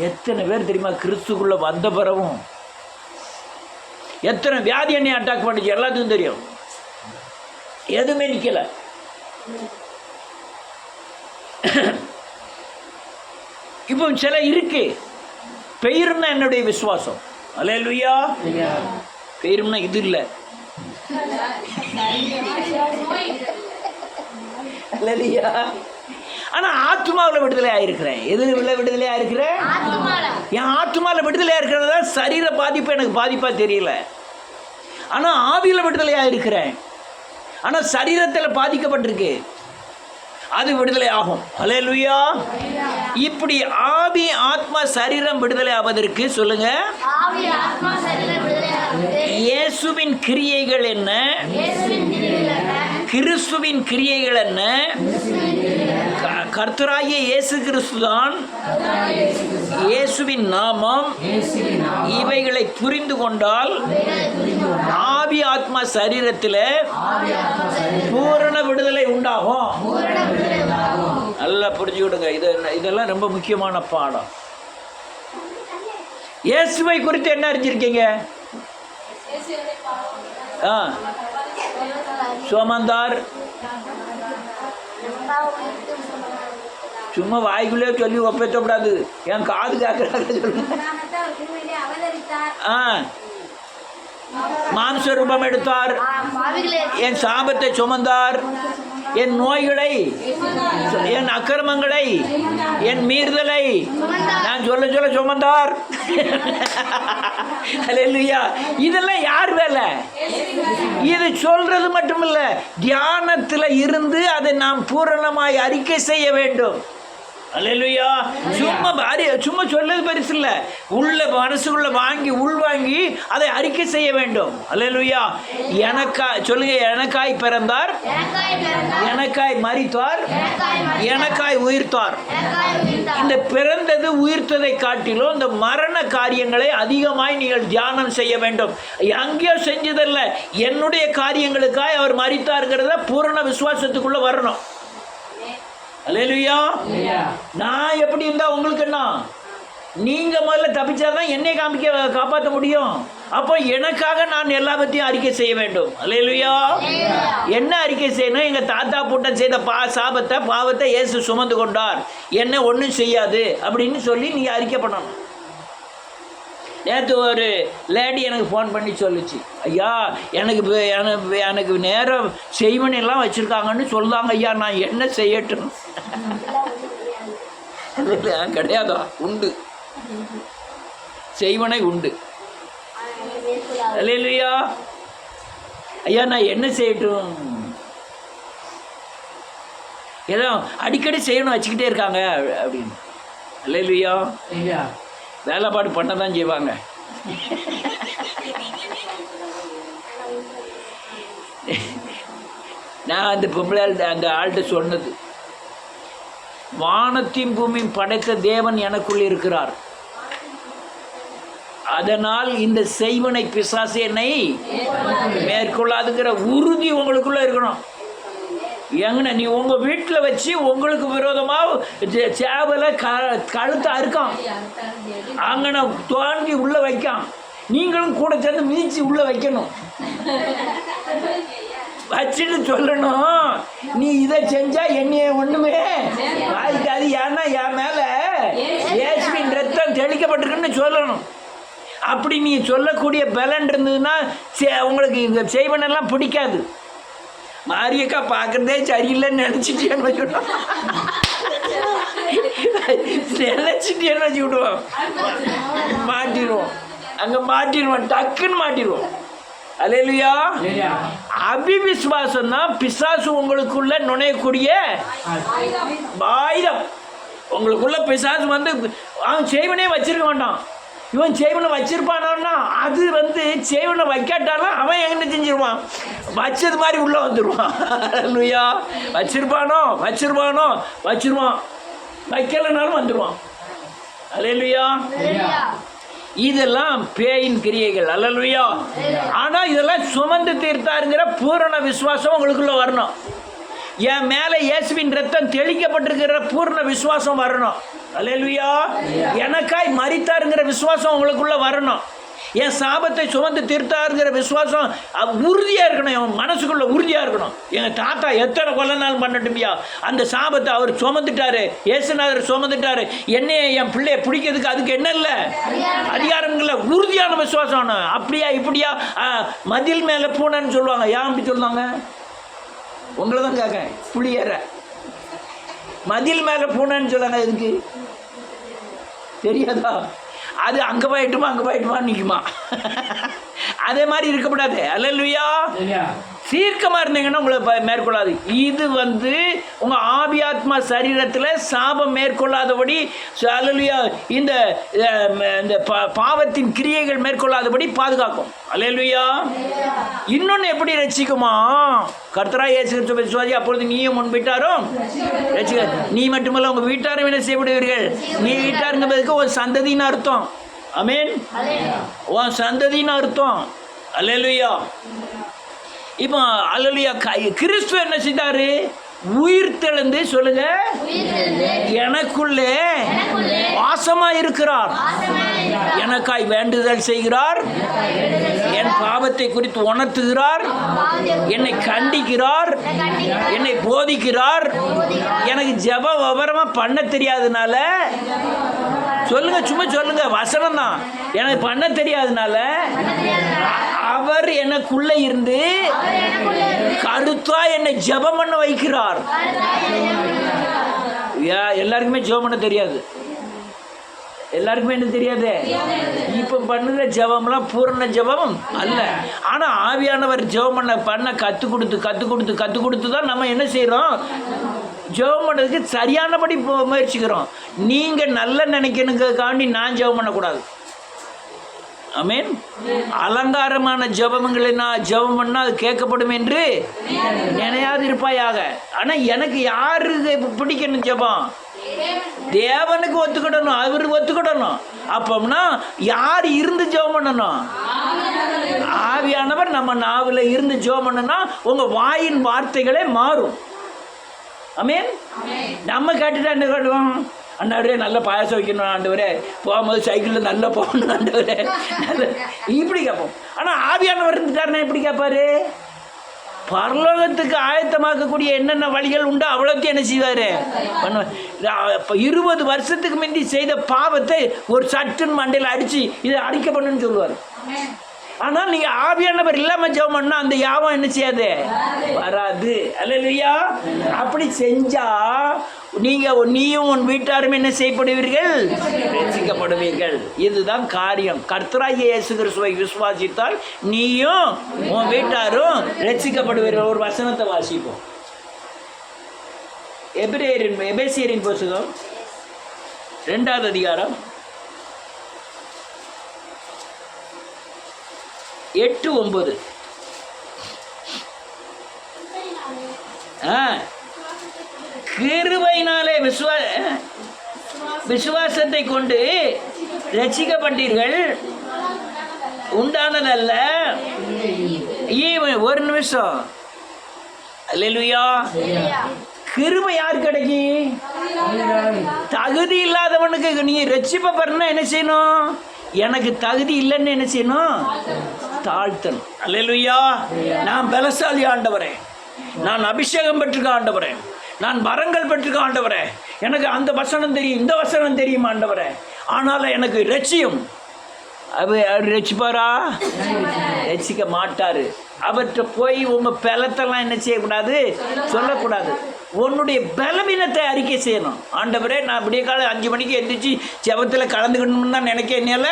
எத்தனை பேர் தெரியுமா கிறிஸ்துக்குள்ள வந்த பிறகும் எத்தனை வியாதி என்னை அட்டாக் பண்ணிச்சு? எல்லாத்துக்கும் தெரியும். எதுவுமே நிக்கல. இப்போ சில இருக்கு. பெயர்னா என்னுடைய விசுவாசம். அல்லேலூயா. பெயர்னா இது இல்லை. அல்லேலூயா. ஆனா ஆத்மாவில் விடுதலை ஆயிருக்கிறேன். எதுல விடுதலை ஆயிருக்கிறேன்? என் ஆத்மாவில் விடுதலை இருக்கிறதா சரீர பாதிப்பு எனக்கு பாதிப்பா தெரியல. ஆனா ஆவியில விடுதலை ஆயிருக்கிறேன். ஆனா சரீரத்தில் பாதிக்கப்பட்டிருக்கு, அது விடுதலை ஆகும். அல்லேலூயா. இப்படி ஆவி ஆத்மா சரீரம் விடுதலை ஆவதற்கு சொல்லுங்க, இயேசுவின் கிரியைகள் என்ன, கிறிஸ்துவின் கிரியைகள் என்ன? கர்த்தராகிய இயேசு கிறிஸ்துதான், இயேசுவின் நாமம். இவைகளை புரிந்து கொண்டால் ஆவி ஆத்மா சரீரத்தில் பூரண விடுதலை உண்டாகும். நல்லா புரிஞ்சுக்கிடுங்க. இதெல்லாம் ரொம்ப முக்கியமான பாடம். இயேசுவை குறித்து என்ன அறிஞ்சிருக்கீங்க? சுமந்தார், சும்மா வாய்க்குள்ளே சொல்லி ஒப்பேற்றக்கூடாது. என் காது கேட்கறாங்க சொல்லுங்க. ஆ, மாம்ச ரூபம் எடுத்தார், என் சாபத்தை சுமந்தார், என் நோய்களை, என் அக்கிரமங்களை, என் மீறுதலை நான் சொல்ல சொல்ல சுமந்தார். அல்லேலூயா. இதெல்லாம் யார் வேலை? இது சொல்றது மட்டுமில்ல, தியானத்தில் இருந்து அதை நாம் பூரணமாய் அறிக்கை செய்ய வேண்டும். அல்லேலூயா. சும்மா சொல்றது பெருசு இல்லை, உள்ள மனசுக்குள்ள வாங்கி உள்வாங்கி அதை அறிக்கை செய்ய வேண்டும். அல்லேலூயா. எனக்காய் சொல்லுங்க, எனக்காய் பிறந்தார், எனக்காய் மரித்தார், எனக்காய் உயிர்த்தார். இந்த பிறந்தது உயிர்த்ததை காட்டிலும் இந்த மரண காரியங்களை அதிகமாய் நீங்கள் தியானம் செய்ய வேண்டும். அங்கேயோ செஞ்சதல்ல, என்னுடைய காரியங்களுக்காய் அவர் மரித்தாருங்கிறத பூரண விசுவாசத்துக்குள்ள வரணும். அல்லேலூயா. நான் எப்படி இருந்தா உங்களுக்கு என்ன? நீங்க முதல்ல தப்பிச்சாதான் என்னை காப்பாற்ற முடியும். அப்போ எனக்காக நான் எல்லா பற்றியும் அறிக்கை செய்ய வேண்டும். அல்லேலூயா. என்ன அறிக்கை செய்யணும்? எங்க தாத்தா பூட்டன் செய்த பாவத்தை இயேசு சுமந்து கொண்டார், என்ன ஒன்றும் செய்யாது அப்படின்னு சொல்லி நீங்க அறிக்கை பண்ணணும். நேற்று ஒரு லேடி எனக்கு ஃபோன் பண்ணி சொல்லிச்சு, ஐயா எனக்கு நேரம் செய்வனெல்லாம் வச்சுருக்காங்கன்னு சொல்லுவாங்க ஐயா, நான் என்ன செய்யட்டும்? கிடையாதா? உண்டு, செய்வனை உண்டு. அல்லேலூயா. ஐயா நான் என்ன செய்யட்டும்? ஏதோ அடிக்கடி செய்யணும் வச்சுக்கிட்டே இருக்காங்க அப்படின்னு. அல்லேலூயா. வேலைப்பாடு பண்ண தான் செய்வாங்க. நான் அந்த பொம்பளை அந்த ஆள்கிட்ட சொன்னது, வானத்தையும் பூமியும் படைத்த தேவன் எனக்குள் இருக்கிறார், அதனால் இந்த செய்வனை பிசாசு என்னை மேற்கொள்ளாதுங்கிற உறுதி உங்களுக்குள்ள இருக்கணும். எங்கண்ணா நீ உங்கள் வீட்டில் வச்சு உங்களுக்கு விரோதமாக சேவலை கழுத்தை அறுக்கான், அங்கன தோண்டி உள்ளே வைக்கான், நீங்களும் கூட சேர்ந்து மீச்சு உள்ளே வைக்கணும். வச்சுட்டு சொல்லணும், நீ இதை செஞ்சா என்னைய ஒன்றுமே வாய்க்காது, ஏன்னா என் மேலே இயேசுவின் ரத்தம் தெளிக்கப்பட்டிருக்குன்னு சொல்லணும். அப்படி நீ சொல்லக்கூடிய பலன் இருந்ததுன்னா உங்களுக்கு இந்த செய்வனெல்லாம் பிடிக்காது. மாரியக்கா பார்க்குறதே சரியில்லைன்னு நினச்சிட்டேன்னு வச்சுக்கிட்டோம், நினச்சிட்டேன்னு வச்சுக்கிடுவோம், மாட்டிடுவோம், அங்கே மாட்டிடுவோம், டக்குன்னு மாட்டிடுவோம். அல்லேலூயா. அபிவிசுவாசம் தான் பிசாசு உங்களுக்குள்ள நுழையக்கூடிய ஆயுதம். உங்களுக்குள்ள பிசாசு வந்து அவன் செய்வனே வச்சிருக்க மாட்டான், இவன் செய்வனை வச்சிருப்பானா, அது செய்வனை வைக்காட்டாலும் அவன் எங்கே செஞ்சிருவான், வச்சது மாதிரி உள்ளே வந்துடுவான். அல்லேலூயா. வச்சிருவான், வைக்கலைனாலும் வந்துடுவான். அல்லேலூயா. இதெல்லாம் பேயின் கிரியைகள். அல்லேலூயா. ஆனால் இதெல்லாம் சுமந்து தீர்த்தாருங்கிற பூரண விசுவாசம் உங்களுக்குள்ள வரணும். என் மேலே இயேசுவின் ரத்தம் தெளிக்கப்பட்டிருக்கிற பூர்ண விசுவாசம் வரணும். அல்லேலூயா. எனக்காய் மரித்தாருங்கிற விசுவாசம் உங்களுக்குள்ள வரணும். என் சாபத்தை சுமந்து தீர்த்தாருங்கிற விசுவாசம் உறுதியாக இருக்கணும், என் மனசுக்குள்ள உறுதியாக இருக்கணும். எங்கள் தாத்தா எத்தனை கொலை நாள் பண்ணட்டும்பியா, அந்த சாபத்தை அவர் சுமந்துட்டாரு, இயேசுநாதர் சுமந்துட்டாரு, என்னைய என் பிள்ளைய பிடிக்கிறதுக்கு அதுக்கு என்ன இல்லை அதிகாரங்களில் உறுதியான விசுவாசம். அப்படியா இப்படியா மதில் மேலே பூனைன்னு சொல்லுவாங்க. ஏன் அப்படி சொல்லுவாங்க? உங்களை தான் கேட்க. புளியற மதில் மேலே பூனைன்னு சொல்லாங்க, எதுக்கு தெரியாதா? அது அங்கே போயிட்டுமா நிற்குமா? அதே மாதிரி இருக்கக்கூடாது. அல்லேலூயா. சீர்க்கமாக இருந்தீங்கன்னா உங்களை மேற்கொள்ளாது. இது உங்கள் ஆவியாத்மா சரீரத்தில் சாபம் மேற்கொள்ளாதபடி, அல்லேலூயா, இந்த பாவத்தின் கிரியைகள் மேற்கொள்ளாதபடி பாதுகாக்கும். அல்லேலூயா. இன்னொன்று எப்படி ரட்சிக்குமா? கர்த்தராகிய இயேசு கிறிஸ்துவை விசுவாசி, அப்பொழுது நீயும் முன்பிட்டாரோ ரட்சிக்க. நீ மட்டுமல்ல உங்கள் வீட்டாரும் என்ன செய்யப்படுவீர்கள்? நீ வீட்டாருங்கிறதுக்கு ஒரு சந்ததின்னு அர்த்தம். ஆமென். உன் சந்ததின்னு அர்த்தம். அல்லேலூயா. இப்போ அல்லேலூயா. கிறிஸ்து என்ன செய்தாரு? உயிர்த்தெழுந்து சொல்லுங்க எனக்குள்ளே வாசமா இருக்கிறார். எனக்காய் வேண்டுதல் செய்கிறார். என் பாவத்தை குறித்து உணர்த்துகிறார். என்னை கண்டிக்கிறார். என்னை போதிக்கிறார். எனக்கு ஜெப விவரமா பண்ண தெரியாதனால சொல்லுங்க, சும்மா சொல்லுங்க, வசனம் தான். எனக்கு பண்ண தெரியாதனால அவர் எனக்குள்ள இருந்து கருத்தா என்னை ஜெபம் பண்ண வைக்கிறார். எல்லாருக்குமே ஜெபம் பண்ண தெரியாது. எல்லாருக்குமே என்ன தெரியாது. இப்ப பண்ணுற ஜெபம்லாம் பூரண ஜெபம் அல்ல. ஆனா ஆவியானவர் ஜெபம் பண்ண கத்து கொடுத்து தான் நம்ம என்ன செய்யறோம், ஜெபம் பண்ணுறதுக்கு சரியானபடி முயற்சிக்கிறோம். நீங்க நல்ல நினைக்கணுங்கிறதுக்காண்டி நான் ஜெபம் பண்ணக்கூடாது. ஆமென். அலங்காரமான ஜெபங்களை நான் ஜெபம் பண்ணால் அது கேட்கப்படும் என்று நினையாது இருப்பாயாக. ஆனா எனக்கு யாருக்கு பிடிக்கணும் ஜெபம்? தேவனுக்கு ஒத்துக்கிடணும், அவருக்கு ஒத்துக்கிடணும். அப்போம்னா யார் இருந்து ஜெபம் பண்ணணும்? ஆவியானவர் நம்ம நாவில் இருந்து ஜெபம் பண்ணனா உங்க வாயின் வார்த்தைகளே மாறும். ஆமென். நம்ம கேட்டுட்டா என்ன கேட்டுவோம்? ஆண்டவரே நல்ல பாயாசம் வைக்கணும், ஆண்டவரே போகும்போது சைக்கிளில் நல்லா போகணும், ஆண்டவரே நல்ல இப்படி கேட்போம். ஆனால் ஆவியானவர் இருந்துட்டாருன்னா எப்படி கேட்பாரு? பரலோகத்துக்கு ஆயத்தமாக்கக்கூடிய என்னென்ன வழிகள் உண்டோ அவ்வளோத்தையும் என்ன செய்வார் பண்ணுவார். இப்போ 20 வருஷத்துக்கு முந்தி செய்த பாவத்தை ஒரு சட்டுன்னு மண்டையில் அடித்து இதை அடிக்க பண்ணுன்னு சொல்லுவார். ஆனால் நீங்கள் ஆவியானவர் இல்லாமல் ஜெபம் பண்ணால் அந்த யாபம் என்ன செய்யாது, வராது. அல்லேலூயா. அப்படி செஞ்சால் நீயும் உன் வீட்டாரும் என்ன செய்யப்படுவீர்கள், ரட்சிக்கப்படுவீர்கள். இதுதான் காரியம். கர்த்தராகிய இயேசு கிறிஸ்துவை விசுவாசித்தால் நீயும் உன் வீட்டாரும் ரட்சிக்கப்படுவீர்கள். ஒரு வசனத்தை வாசிப்போம். எபேசியரின் புத்தகம் 2வது அதிகாரம் 8-9. கிருபையினாலே விசுவாசத்தை கொண்டு ரட்சிக்கப்பட்டீர்கள், உண்டானதல்ல. ஒரு நிமிஷம். அல்லேலூயா. கிருபை யார் கிடைக்கும்? தகுதி இல்லாதவனுக்கு. நீ ரட்சிப்பை பெறணும் என்ன செய்யணும்? எனக்கு தகுதி இல்லைன்னு என்ன செய்யணும்? தாழ்த்தணும். அல்லேலூயா. நான் பலசாலி ஆண்டவரே, நான் அபிஷேகம் பெற்றிருக்க ஆண்டவரே, நான் வரங்கள் பெற்றிருக்க ஆண்டவரே, எனக்கு அந்த வசனம் தெரியும், இந்த வசனம் தெரியும் ஆண்டவரே, ஆனாலும் எனக்கு ரட்சியம். அவர் ரட்சிப்பாரா? ரட்சிக்க மாட்டாரு. அவர்கிட்ட போய் உங்க பலத்தெல்லாம் என்ன செய்யக்கூடாது, சொல்லக்கூடாது. உன்னுடைய பலவீனத்தை அறிக்கை செய்யணும். ஆண்டவரே, நான் விடிய காலம் 5 மணிக்கு எந்திரிச்சு ஜெபத்தில் கலந்துக்கணும்னு தான் நினைக்க என்னால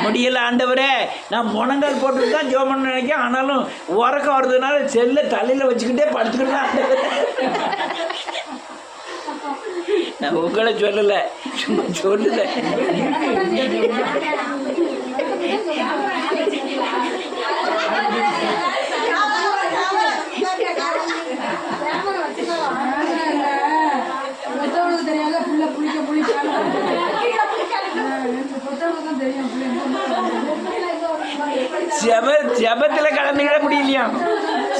முடியலை. ஆண்டவரே, நான் முழங்கால் போட்டு தான் ஜெபம் பண்ண நினைக்கிறேன், ஆனாலும் உறக்கம் வருதுனால செல்லை தலையில் வச்சுக்கிட்டே படுத்துக்கிட்டேன். ஆண்டவரே, நான் உங்களை சொல்லலை, சும்மா சொல்லுதேன். ஜெபத்தில் கலந்துக்கிட முடியலையா?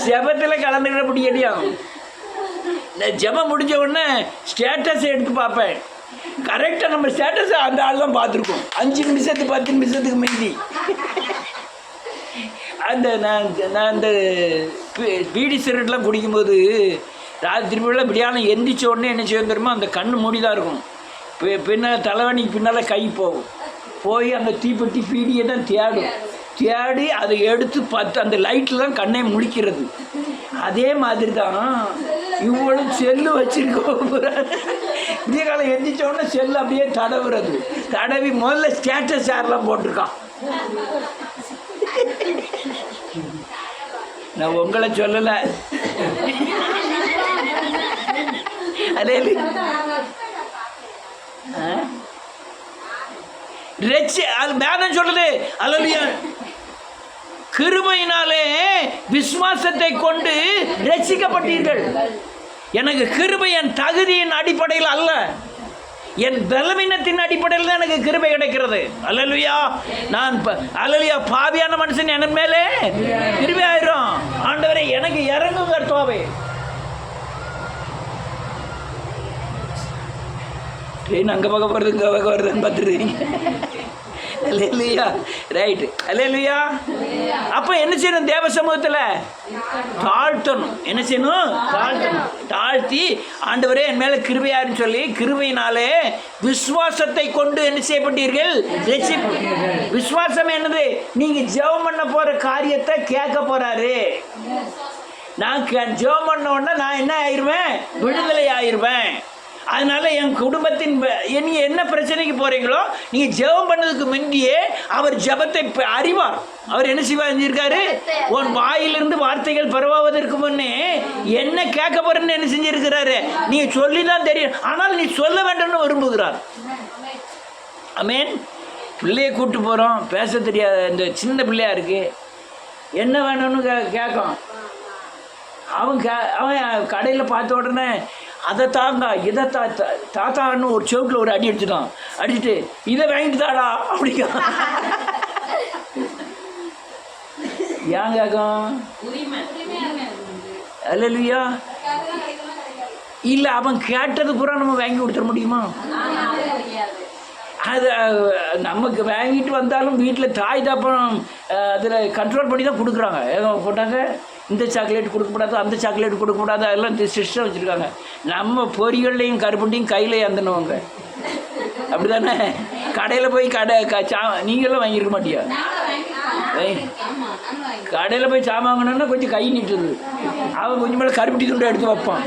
ஜெபத்தில் கலந்துக்கிட முடியலையா? இந்த ஜெபம் முடிஞ்ச உடனே ஸ்டேட்டஸ் எடுத்து பார்ப்பேன். கரெக்டாக நம்ம ஸ்டேட்டஸ் அந்த ஆள் தான் பார்த்துருக்கோம். 5 நிமிஷத்துக்கு 10 நிமிஷத்துக்கு முந்தி நான் அந்த பீடி சிகரெட்லாம் குடிக்கும்போது ராத்திரிக்குள்ள இப்படியான எந்திரிச்ச உடனே என்ன செய்ய தெரியுமா, அந்த கண் மூடிதான் இருக்கும். பின்னால் தலைவணிக்கு பின்னால் கை போய் அந்த தீப்பெட்டி பீடியை தான் தேடி அதை எடுத்து அந்த லைட்டில் தான் கண்ணை முழிக்கிறது. அதே மாதிரி தான் இவ்வளவு செல்லு வச்சிருக்கோம். இதே காலம் எந்திரிச்ச உடனே செல்லு அப்படியே தடவி முதல்ல ஸ்டேட்டஸ் யாரெல்லாம் போட்டிருக்கான். நான் உங்களை சொல்லலை. அதே வேதம் சொல்லுது. அல்லேலூயா. கிருபையினாலே விசுவாசத்தை கொண்டு ரட்சிக்கப்பட்டீர்கள். எனக்கு கிருபை என் தகுதியின் அடிப்படையில் அல்ல, என் பலவீனத்தின் அடிப்படையில் தான் எனக்கு கிருபை கிடைக்கிறது. அல்லேலூயா. நான் அல்லேலூயா பாவியான மனுஷன் என் மேலே கிருபை ஆயிரும். ஆண்டவரே, எனக்கு இறங்கும் கர்த்தாவே. ட்ரெயின் அங்கே பக்கம் போகிறது இங்கே பக்கம் வருதுன்னு பார்த்துருவீங்க. அல்லேலூயா. ரைட்டு. அல்லேலூயா. அப்போ என்ன செய்யணும்? தேவ சமூகத்தில் தாழ்த்தணும். என்ன செய்யணும்? தாழ்த்தணும். தாழ்த்தி ஆண்டவரே என் மேலே கிருபையாருன்னு சொல்லி கிருபையினாலே விசுவாசத்தை கொண்டு என்ன செய்யப்பட்டீர்கள்? விசுவாசம் என்னது? நீங்கள் ஜெபம் பண்ண போகிற காரியத்தை கேட்க போகிறாரு. நான் ஜெபம் பண்ண உடனே நான் என்ன ஆயிடுவேன்? விடுதலை ஆயிடுவேன். அதனால என் குடும்பத்தின் நீங்கள் என்ன பிரச்சனைக்கு போகிறீங்களோ நீங்கள் ஜெபம் பண்ணதுக்கு முந்தியே அவர் ஜெபத்தை அறிவார். அவர் என்ன செஞ்சிருக்காரு? உன் வாயிலிருந்து வார்த்தைகள் பரவாவதற்கு முன்னே என்ன கேட்க போறேன்னு என்ன செஞ்சிருக்கிறாரு? நீ சொல்லி தான் தெரியும், ஆனால் நீ சொல்ல வேண்டும்னு விரும்புகிறார். ஆமென். பிள்ளையை கூப்பிட்டு போகிறோம், பேச தெரியாத இந்த சின்ன பிள்ளையா இருக்கு, என்ன வேணும்னு கேட்கும். அவன் கடையில் பார்த்த உடனே அதை தாங்க இதை தாத்தான்னு ஒரு செவுட்டில் ஒரு அடி அடிச்சுட்டான். அடிச்சுட்டு இதை வாங்கிட்டு தாடா அப்படிங்க. ஏன் கேட்கும்? அல்லேலூயா. இல்லை, அவன் கேட்டது பூரா நம்ம வாங்கி கொடுத்துட முடியுமா? அது நமக்கு வாங்கிட்டு வந்தாலும் வீட்டில் தாய் தாப்பம் அதில் கண்ட்ரோல் பண்ணி தான் கொடுக்குறாங்க. ஏதோ போட்டாங்க, இந்த சாக்லேட் கொடுக்கக்கூடாது, அந்த சாக்லேட் கொடுக்கக்கூடாது, அதெல்லாம் சிஸ்டம் வச்சுருக்காங்க. நம்ம பொரியல்லையும் கருப்பட்டியும் கையில் ஏந்தணுவாங்க. அப்படி தானே? கடையில் போய் நீங்களும் வாங்கியிருக்க மாட்டியா? கடையில் போய் சாமான் வாங்கினோன்னா கொஞ்சம் கை நீட்டுது. அவன் கொஞ்சம் மேலே கருப்பட்டி துண்டை எடுத்து வைப்பான்.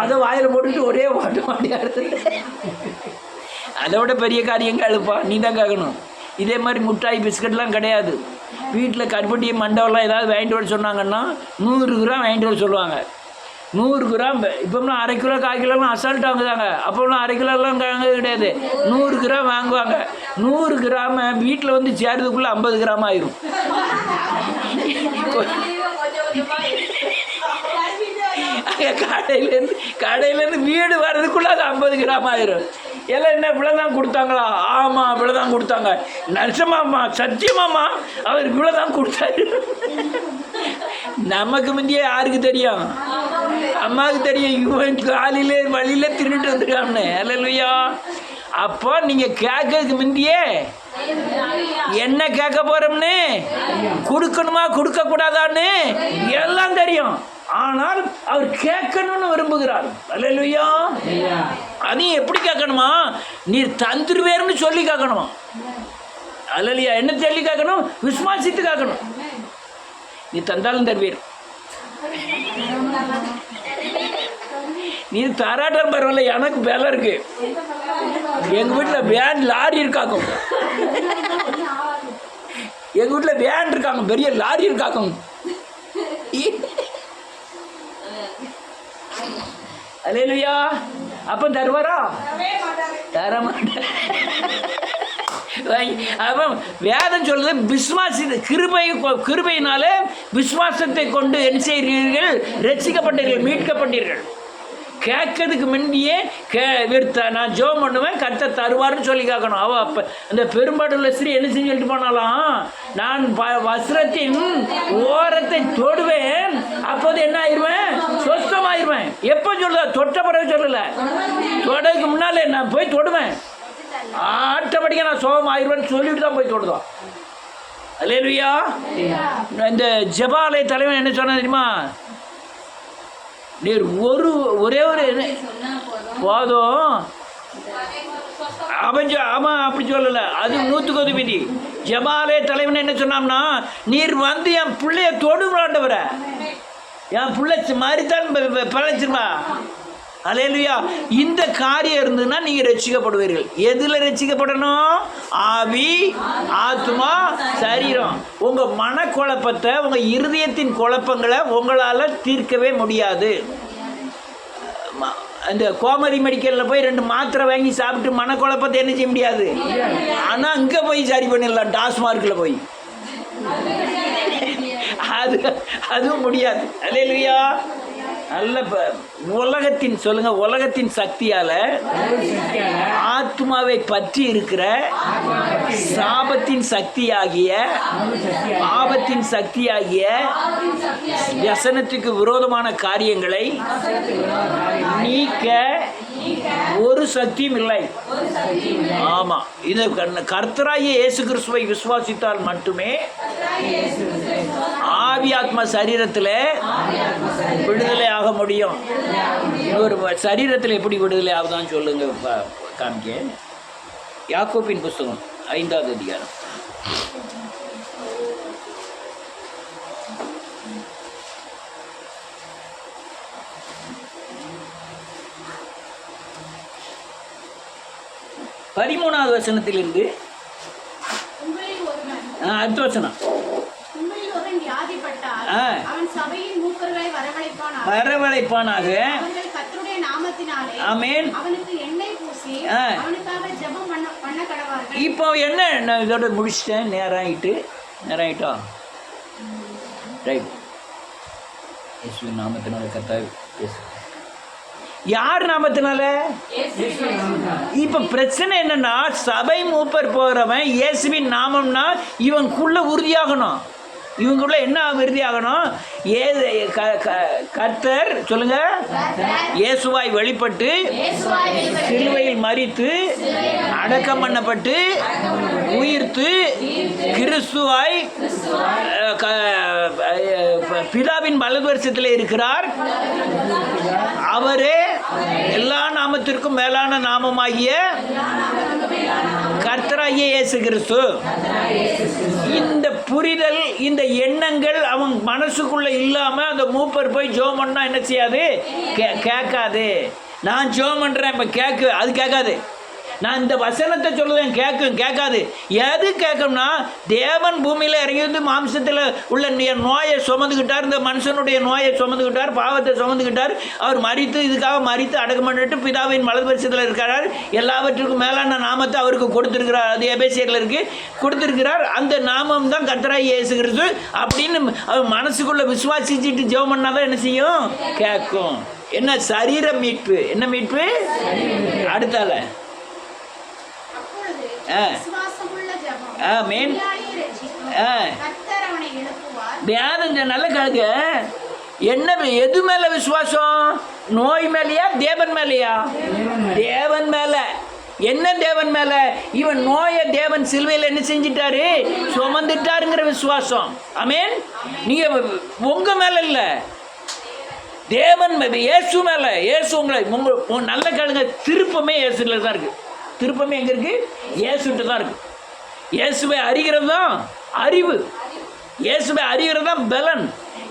அதை வாயில் போட்டுட்டு ஒரே வாட்டு மாட்டியா எடுத்துட்டு அதை விட பெரிய காரியங்கள் எழுப்பா. நீ தான் கேட்கணும். இதே மாதிரி மிட்டாய் பிஸ்கட்லாம் கிடையாது. வீட்டில் கருப்பட்டி மண்டபம்லாம் ஏதாவது வாங்கிட்டு வர சொன்னாங்கன்னா 100 கிராம் வாங்கிட்டு வர சொல்லுவாங்க. 100 கிராம். இப்போம்லாம் அரை கிலோ 1/4 கிலோலாம் அசால்ட்டாக வாங்குதாங்க. அப்போலாம் அரை கிலோலாம் கிடையாது, 100 கிராம் வாங்குவாங்க. 100 கிராம வீட்டில் வந்து சேர்றதுக்குள்ளே 50 கிராம் ஆயிரும். கடையிலேருந்து வீடு வர்றதுக்குள்ளே அது 50 கிராம் ஆயிரும். எல்லாம் என்ன இவ்வளோதான் கொடுத்தாங்களா? ஆமாம், இவ்வளோதான் கொடுத்தாங்க. நஷ்டமாம்மா, சத்தியமாம்மா, அவர் இவ்வளோதான் கொடுத்தாரு. நமக்கு முந்தைய யாருக்கு தெரியும்? அம்மாவுக்கு தெரியும். இவன் காலையிலே வழியில் திருட்டு வந்துருக்கான்னு. அல்லேலூயா. அப்போ நீங்கள் கேட்கறதுக்கு முந்தையே என்ன கேட்க போகிறோம்னு, கொடுக்கணுமா கொடுக்கக்கூடாதான்னு எல்லாம் தெரியும். ஆனால் அவர் கேட்கணும்னு விரும்புகிறார். அல்லேலூயா. அதையும் எப்படி கேட்கணுமா? நீர் தந்துருவேர்னு சொல்லி கேட்கணுமா? அல்லேலூயா. என்ன சொல்லி கேட்கணும்? விசுவாசித்து கேட்கணும். நீ தந்தாலும் தருவீர். நீ தராட்டம் பரவாயில்ல, எனக்கு வேலை இருக்கு. எங்கள் வீட்டில் வேன் லாரி இருக்காக்கும். எங்கள் வீட்டில் வேன் இருக்காங்க, பெரிய லாரி இருக்காக்கும். அல்லேலூயா. அப்போ தருவாரா? தர மாட்டேன். அப்போ வேதம் சொல்லுது, விசுவாசி கிருபையினாலே விசுவாசத்தை கொண்டு என்ன செய்கிறீர்கள்? ரட்சிக்கப்பட்டீர்கள், மீட்கப்பட்டீர்கள். கேட்கறதுக்கு முன்னியே நான் ஜெபம் பண்ணுவேன், கர்த்தர் தருவார்னு சொல்லி கேட்கணும். அவள் அப்போ அந்த பெரும்பாடுள்ள ஸ்திரீ என்ன செஞ்சு சொல்லிட்டு போனாலாம்? நான் வஸ்திரத்தின் ஓரத்தை தொடுவேன், அப்போது என்ன ஆயிடுவேன்? சொஸ்தமாயிருவேன். எப்போ சொல்லுதா? தொட்ட பிறகு சொல்லலை, தொடக்கு முன்னாலே நான் போய் தொடுவேன், ஆட்டோமேட்டிக்காக நான் சுகம் ஆயிடுவேன்னு சொல்லிட்டு தான் போய் தொடுதான். அல்லேலூயா. இந்த ஜெபாலய தலைவன் என்ன சொன்னா தெரியுமா? நீர் ஒரே ஒரு போதும். அவன் அப்படி சொல்லலை, அது 100 மீதி. ஜெபாலய தலைவன் என்ன சொன்னான்னா, நீர் வந்து என் பிள்ளைய தொடுங்களாண்டவரை, என் பிள்ளை மாதிரித்தான் பழச்சிருமா. அல்லேலூயா. இந்த காரியம் இருந்ததுன்னா நீங்கள் ரட்சிக்கப்படுவீர்கள். எதில் ரட்சிக்கப்படணும்? ஆவி, ஆத்மா, சரீரம். உங்கள் மனக்குழப்பத்தை, உங்கள் இருதயத்தின் குழப்பங்களை உங்களால் தீர்க்கவே முடியாது. அந்த கோமரி மெடிக்கலில் போய் 2 மாத்திரை வாங்கி சாப்பிட்டு மனக்குழப்பத்தை என்ன செய்ய முடியாது. ஆனால் அங்கே போய் சரி பண்ணிடலாம், டாஸ்மார்க்கில் போய். அதுவும் முடியாது. அல்லேலூயா. நல்ல உலகத்தின் சொல்லுங்க, உலகத்தின் சக்தியால ஆத்மாவை பற்றி இருக்கிற சாபத்தின் சக்தியாகிய, பாவத்தின் சக்தியாகிய வசனத்துக்கு விரோதமான காரியங்களை நீக்க ஒரு சக்தியும் இல்லை. ஆமாம், இது கர்த்தராகிய இயேசு கிறிஸ்துவை விசுவாசித்தால் மட்டுமே ஆவி ஆத்மா சரீரத்தில் விடுதலை ஆக முடியும். ஒரு சரீரத்தில் எப்படி விடுதலை ஆகுதான்னு சொல்லுங்க காமிக்க. யாக்கோபின் புஸ்தகம் 5வது அதிகாரம். பதிமூணாவது வசனத்திலிருந்து அடுத்த வசனம். வரவழைப்பானாக. ஆமென். இப்போ என்ன, நான் இதோட முடிச்சிட்டேன். நேரம் ஆகிட்டா ரைட். இயேசுவின் நாமத்தினால கர்த்தாவே பேசு. யார் நாமத்தினால? இப்ப பிரச்சனை என்னன்னா, சபை மூப்பர் போறவன் இயேசுவின் நாமம்னா இவனுக்குள்ள உறுதியாகணும். இவங்களுக்குள்ள என்ன உறுதியாகணும்? கர்த்தர் சொல்லுங்க, இயேசுவாய் வெளிப்பட்டு சிலுவையில் மரித்து அடக்கம் பண்ணப்பட்டு உயிர்த்து கிறிஸ்துவாய் பிதாவின் வலதுவரிசத்தில் இருக்கிறார். அவரே எல்லா நாமத்திற்கும் மேலான நாமமாகிய கர்த்தராகிய இயேசு கிறிஸ்து. இந்த புரிதல், இந்த எண்ணங்கள் அவன் மனசுக்குள்ள இல்லாம அந்த மூப்பர் போய் ஜெபம் பண்ணா என்ன செய்யாது? கேட்காது. நான் ஜெபம் பண்றேன், இப்ப அது கேட்காது. நான் இந்த வசனத்தை சொல்லுவேன், கேட்காது. எது கேட்கும்னா, தேவன் பூமியில் இறங்கி வந்து மாம்சத்தில் உள்ள நோயை சுமந்துக்கிட்டார். இந்த மனுஷனுடைய நோயை சுமந்துக்கிட்டார், பாவத்தை சுமந்துக்கிட்டார். அவர் இதுக்காக மரித்து அடக்கம் பண்ணிட்டு பிதாவின் வலதுபட்சத்தில் இருக்கிறார். எல்லாவற்றுக்கும் மேலான நாமத்தை அவருக்கு கொடுத்துருக்கிறார். அது எபேசியரில் இருக்கு, கொடுத்துருக்கிறார். அந்த நாமம் தான் கர்த்தராகிய இயேசு கிறிஸ்து அப்படின்னு அவர் மனசுக்குள்ள விசுவாசிச்சுட்டு ஜெபம் பண்ணாதான் என்ன செய்யும்? கேட்கும். என்ன? சரீர மீட்பு. என்ன மீட்பு? அடுத்தால நல்ல கழுக. என்ன, எது மேல விசுவாசம்? நோய் மேலையா தேவன் மேலையா? தேவன் மேல. என்ன தேவன் மேல? இவன் நோயை தேவன் சிலுவையில் என்ன செஞ்சிட்டாரு? சுமந்துட்டாருங்கிற விசுவாசம். ஆமென். நீங்க உங்க மேல இல்ல, தேவன் மேல, இயேசு மேல. இயேசு உங்களை நல்ல கழுங்க. திருப்பமே இயேசுல தான் இருக்கு. திருப்பமே எங்க இருக்கு? இயேசுட்டு தான் இருக்கு. இயேசுவை அறிகிறது தான் அறிவு. இயேசுவை அறிகிறது தான் பலன்.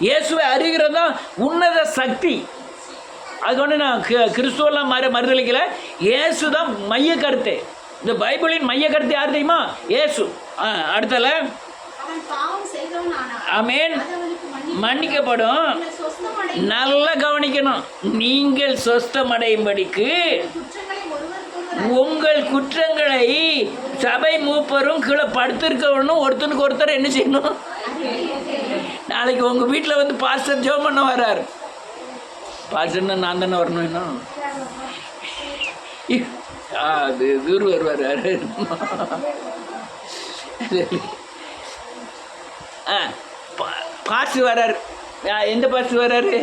இயேசுவை அறிகிறது தான் உன்னத சக்தி. அது ஒன்று நான் கிறிஸ்துவெல்லாம் மறுதளிக்கல. இயேசு தான் மைய கருத்து. இந்த பைபிளின் மைய கருத்து யார் தெரியுமா? இயேசு. அடுத்தல ஆமென், மன்னிக்கப்படும். நல்லா கவனிக்கணும். நீங்கள் சொஸ்தமடையும்படிக்கு உங்கள் குற்றங்களை சபை மூப்பரும் கீழே படுத்திருக்கவனும் ஒருத்தனுக்கு ஒருத்தர் என்ன செய்யணும்? நாளைக்கு உங்கள் வீட்டில் வந்து பாஸ்டர் ஜெபம் பண்ண வர்றார். பாஸ்டர்னா நான் தானே வரணும். இன்னும் அது குரு வருவார். பாஸ்டர் வர்றார். எந்த பாஸ்டர் வர்றாரு?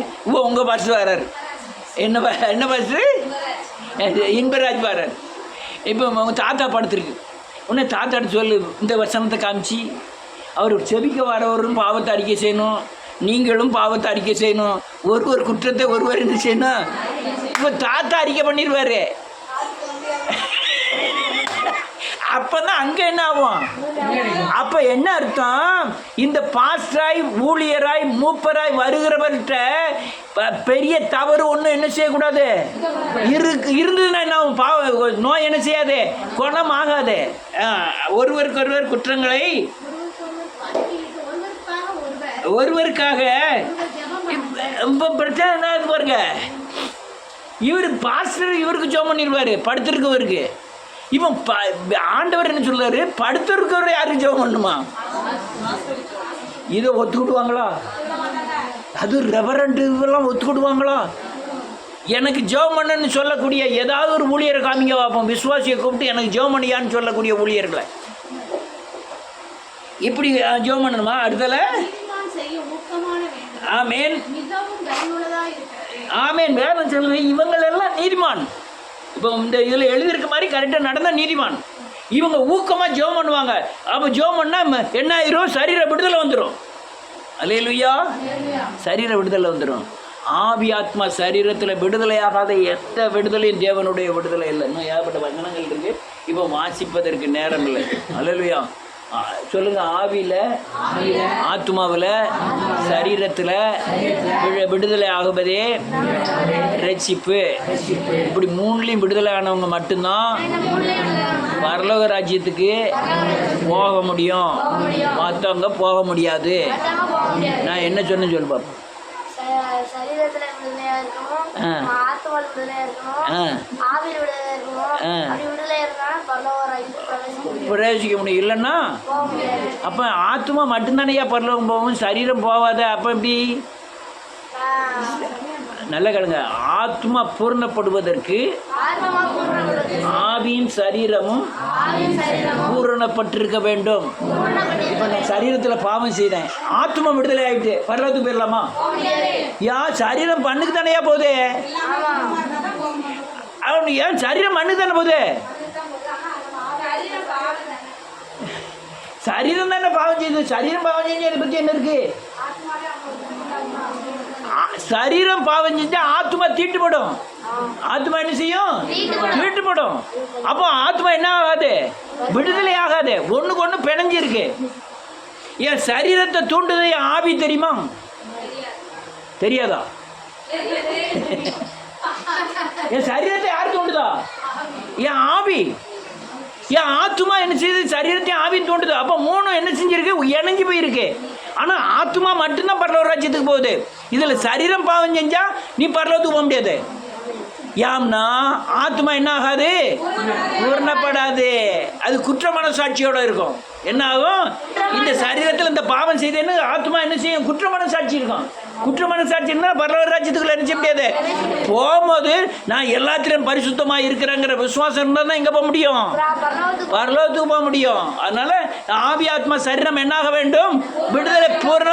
உங்கள் பாஸ்டர் வர்றாரு. என்ன பாஸ்டர்? இன்பராஜ் வர்றார். இப்போ உங்கள் தாத்தா படுத்துருக்கு. உடனே தாத்தாட்ட சொல்லு, இந்த வசனத்தை காமிச்சு, அவர் செபிக்க வரவரும் பாவத்தை அறிக்கை செய்யணும், நீங்களும் பாவத்தை அறிக்கை செய்யணும், ஒருவர் குற்றத்தை ஒருவர் என்ன செய்யணும். இப்போ தாத்தா அறிக்கை பண்ணிடுவாரு. அப்போ தான் அங்கே என்ன ஆகும்? அப்போ என்ன அர்த்தம்? இந்த பாஸ்டராய் ஊழியராய் மூப்பராய் வருகிறவர்கிட்ட பெரிய தவறு ஒன்றும் என்ன செய்யக்கூடாது. இருந்ததுன்னா என்ன? நோய் என்ன செய்யாது? குணம் ஆகாது. ஒருவருக்கு ஒருவர் குற்றங்களை ஒருவருக்காக. இப்போ பிரச்சனை என்ன பாருங்க, இவர் பாஸ்டர் இவருக்கு ஜெபம் பண்ணிடுவார் படுத்திருக்கவருக்கு. இவன் ஆண்டவர் என்ன சொல்றாரு? படுத்திருக்கவரை யாரும் ஜெபம் பண்ணுமா? இதை ஒத்துக்கிடுவாங்களா? அது ரெவரண்ட் இதெல்லாம் ஒத்துக்கிடுவாங்களா? எனக்கு ஜெபம் பண்ணன்னு சொல்லக்கூடிய ஏதாவது ஒரு ஊழியரை காமிங்க பார்ப்போம். விசுவாசியை கூப்பிட்டு எனக்கு ஜெபம் பண்ணியான்னு சொல்லக்கூடிய ஊழியர்களை இப்படி ஜெபம் பண்ணணுமா? அடுத்தல ஆமேன், ஆமேன். வேதம் சொல்லுது இவங்களெல்லாம் நீதிமான். இப்போ இந்த இதில் எழுதியிருக்க மாதிரி கரெக்டாக நடந்தால் நீதிமான். இவங்க ஊக்கமாக ஜெபம் பண்ணுவாங்க. அப்போ ஜெபம் பண்ணால் என்ன ஆயிரும்? சரீர விடுதலை வந்துடும். அல்லேலூயா. சரீர விடுதலை வந்துடும். ஆவி ஆத்மா சரீரத்தில் விடுதலையாகாத எந்த விடுதலையும் தேவனுடைய விடுதலை இல்லை. இன்னும் ஏகப்பட்ட வசனங்கள் இருக்குது, இப்போ வாசிப்பதற்கு நேரம் இல்லை. அல்லேலூயா. சொல்லுங்க. ஆவியில், ஆத்மாவில், சரீரத்தில் விடுதலை ஆகுவதே ரட்சிப்பு. இப்படி மூணுலேயும் விடுதலை ஆனவங்க மட்டும்தான் பரலோக ராஜ்யத்துக்கு போக முடியும். மற்றவங்க போக முடியாது. நான் என்ன சொன்னேன்னு சொல்லு பாப்போம். சரீரத்துல விடுதலையா இருக்கணும், ஆத்மாவில் விடுதலையா இருக்கணும், ஆவியில் விடுதலையா இருக்கணும். அப்படி விடுதலையா இருந்தா பரலோக ராஜ்யத்துக்கு பிரவேசிக்க முடியும். இல்லைன்னா போக முடியாது. அப்போ ஆத்மா மட்டும்தானையா பரலோகம் போகும், சரீரம் போகாத. அப்போ எப்படி? நல்ல கேளுங்க. ஆத்மா பூர்ணப்படுவதற்கு ஆத்மா பூரணப்படுவது ஆவியின் சரீரமும் பூரணப்பட்டிருக்க வேண்டும். இப்போ நான் சரீரத்தில் பாவம் செய்தேன், ஆத்மா விடுதலை ஆகிட்டு பரலோகத்துக்கு போயிடலாமா? சரீரம் பண்ணுக்கு தானேயா போகுது? அவன் ஏன் சரீரம் மண்ணுக்கு தானே போகுது? சரீரம் தானே பாவம் செய்யுது. சரீரம் பாவம் செஞ்சு அதை பற்றி என்ன இருக்கு? சரீரம் பாவம் செஞ்சா ஆத்மா தீட்டுப்படும். ஆத்மா என்ன செய்யும்? தீட்டுப்படும். அப்போ ஆத்மா என்ன ஆகாது? விடுதலை ஆகாது. ஒண்ணுக்கு ஒண்ணு பிணைஞ்சிருக்கு. என் சரீரத்தை தூண்டுது என் ஆவி, தெரியுமா? தெரியாதா? என் சரீரத்தை யார் தூண்டுதா? என் ஆவி. என் ஆத்மா என்ன செய்யுது? சரீரத்தையும் ஆவியும் தோண்டுது. அப்போ மூணும் என்ன செஞ்சிருக்கு? இணைஞ்சு போயிருக்கு. ஆனால் ஆத்மா மட்டும்தான் பரலோக ராஜ்யத்துக்கு போகுது. இதில் சரீரம் பாவம் செஞ்சா நீ பரலோகத்துக்கு போக முடியாது. யாம்னா ஆத்மா என்ன ஆகாது? பூர்ணப்படாது. அது குற்ற மனசாட்சியோட இருக்கும். என்ன ஆகும்? இந்த சரீரத்தில் இந்த பாவம் செய்தேன்னு ஆத்மா என்ன செய்யும்? குற்ற மனசாட்சி இருக்கும். குற்ற மனசாட்சின்னா பரலோக ராஜ்யத்துக்குள்ள நினைச்ச முடியாது. போகும்போது நான் எல்லாத்திலும் பரிசுத்தமாக இருக்கிறேங்கிற விசுவாசம் இருந்தால் தான் எங்கே போக முடியும்? பரலோகத்துக்கு போக முடியும். அதனால ஆவி ஆத்மா சரீரம் என்னாக வேண்டும்? விடுதலை பூர்ண